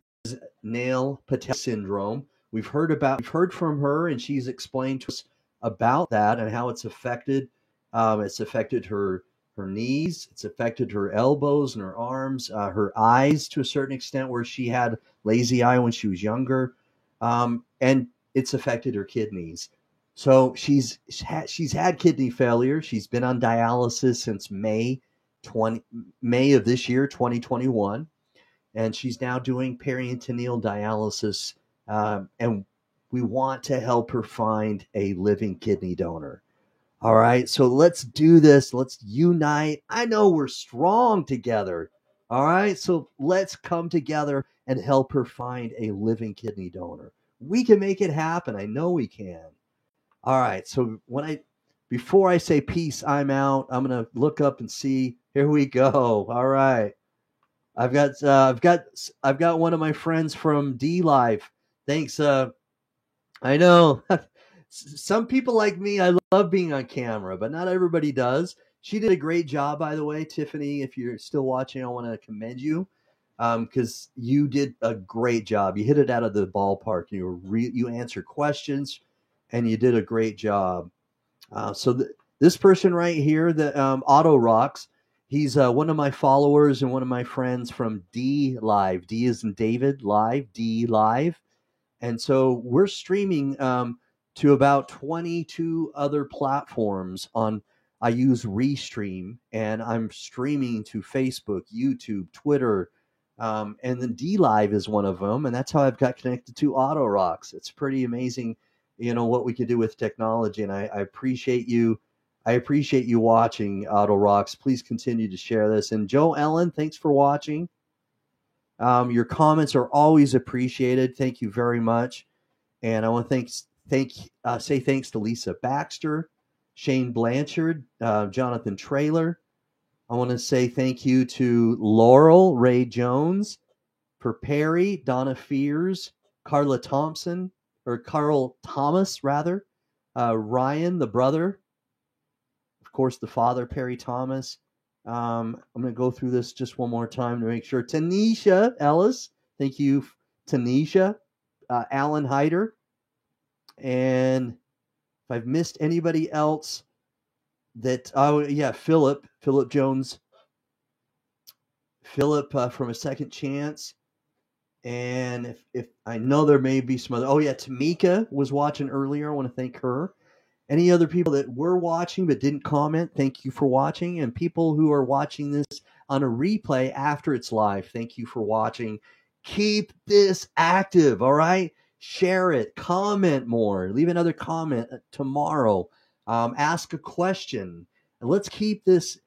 Nail Patel syndrome. We've heard from her, and she's explained to us about that and how it's affected. It's affected her knees. It's affected her elbows and her arms, her eyes to a certain extent, where she had lazy eye when she was younger, and it's affected her kidneys. So she's had kidney failure. She's been on dialysis since May of this year, 2021, and she's now doing peritoneal dialysis. And we want to help her find a living kidney donor. All right, so let's do this. Let's unite. I know we're strong together. All right, so let's come together and help her find a living kidney donor. We can make it happen. I know we can. All right, so before I say peace, I'm out. I'm gonna look up and see. Here we go. All right, I've got one of my friends from D Live. Thanks. I know some people like me, I love being on camera, but not everybody does. She did a great job, by the way, Tiffany. If you're still watching, I want to commend you because you did a great job. You hit it out of the ballpark. You answered questions, and you did a great job. So this person right here, the Auto Rocks, he's one of my followers and one of my friends from D Live. D is in David Live, D Live. And so we're streaming to about 22 other platforms I use Restream, and I'm streaming to Facebook, YouTube, Twitter, And then D Live is one of them, and that's how I've got connected to Auto Rocks. It's pretty amazing, what we could do with technology, and I appreciate you. I appreciate you watching, Auto Rocks. Please continue to share this. And Joe Ellen, thanks for watching. Your comments are always appreciated. Thank you very much. And I want to say thanks to Lisa Baxter, Shane Blanchard, Jonathan Traylor. I want to say thank you to Laurel Ray Jones, for Perry, Donna Fears, Carl Thomas, rather, Ryan, the brother, of course, the father, Perry Thomas. I'm going to go through this just one more time to make sure. Tanisha Ellis, thank you, Tanisha. Alan Hyder. And if I've missed anybody else Philip Jones. Philip from A Second Chance. And if I know there may be some other, Tamika was watching earlier. I want to thank her. Any other people that were watching but didn't comment, thank you for watching. And people who are watching this on a replay after it's live, thank you for watching. Keep this active, all right? Share it, comment more, leave another comment tomorrow, ask a question. And let's keep this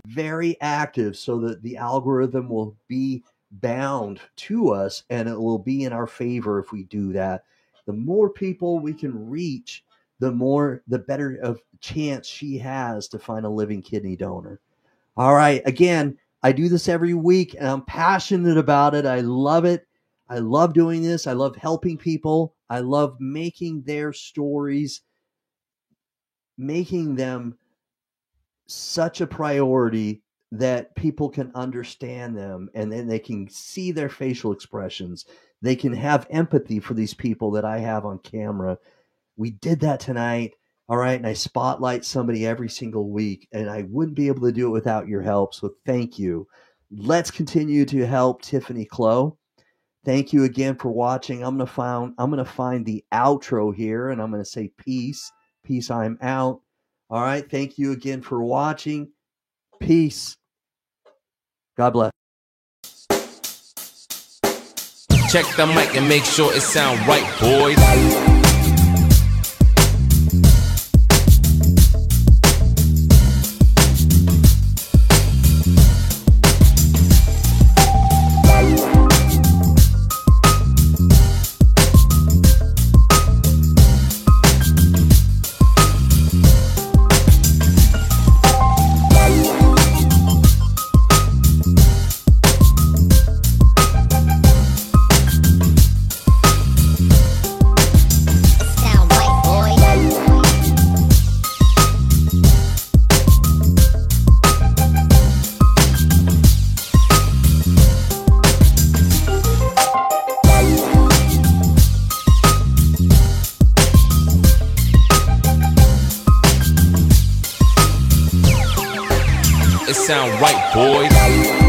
very active so that the algorithm will be bound to us and it will be in our favor if we do that. The more people we can reach, the better of chance she has to find a living kidney donor. All right. Again, I do this every week and I'm passionate about it. I love it. I love doing this. I love helping people. I love making their stories, making them such a priority that people can understand them and then they can see their facial expressions. They can have empathy for these people that I have on camera. We did that tonight. All right. And I spotlight somebody every single week and I wouldn't be able to do it without your help. So thank you. Let's continue to help Tiffany Clow. Thank you again for watching. I'm gonna find the outro here and I'm gonna say peace. Peace, I'm out. All right. Thank you again for watching. Peace. God bless. Check the mic and make sure it sound right, boys. It sound right, boys.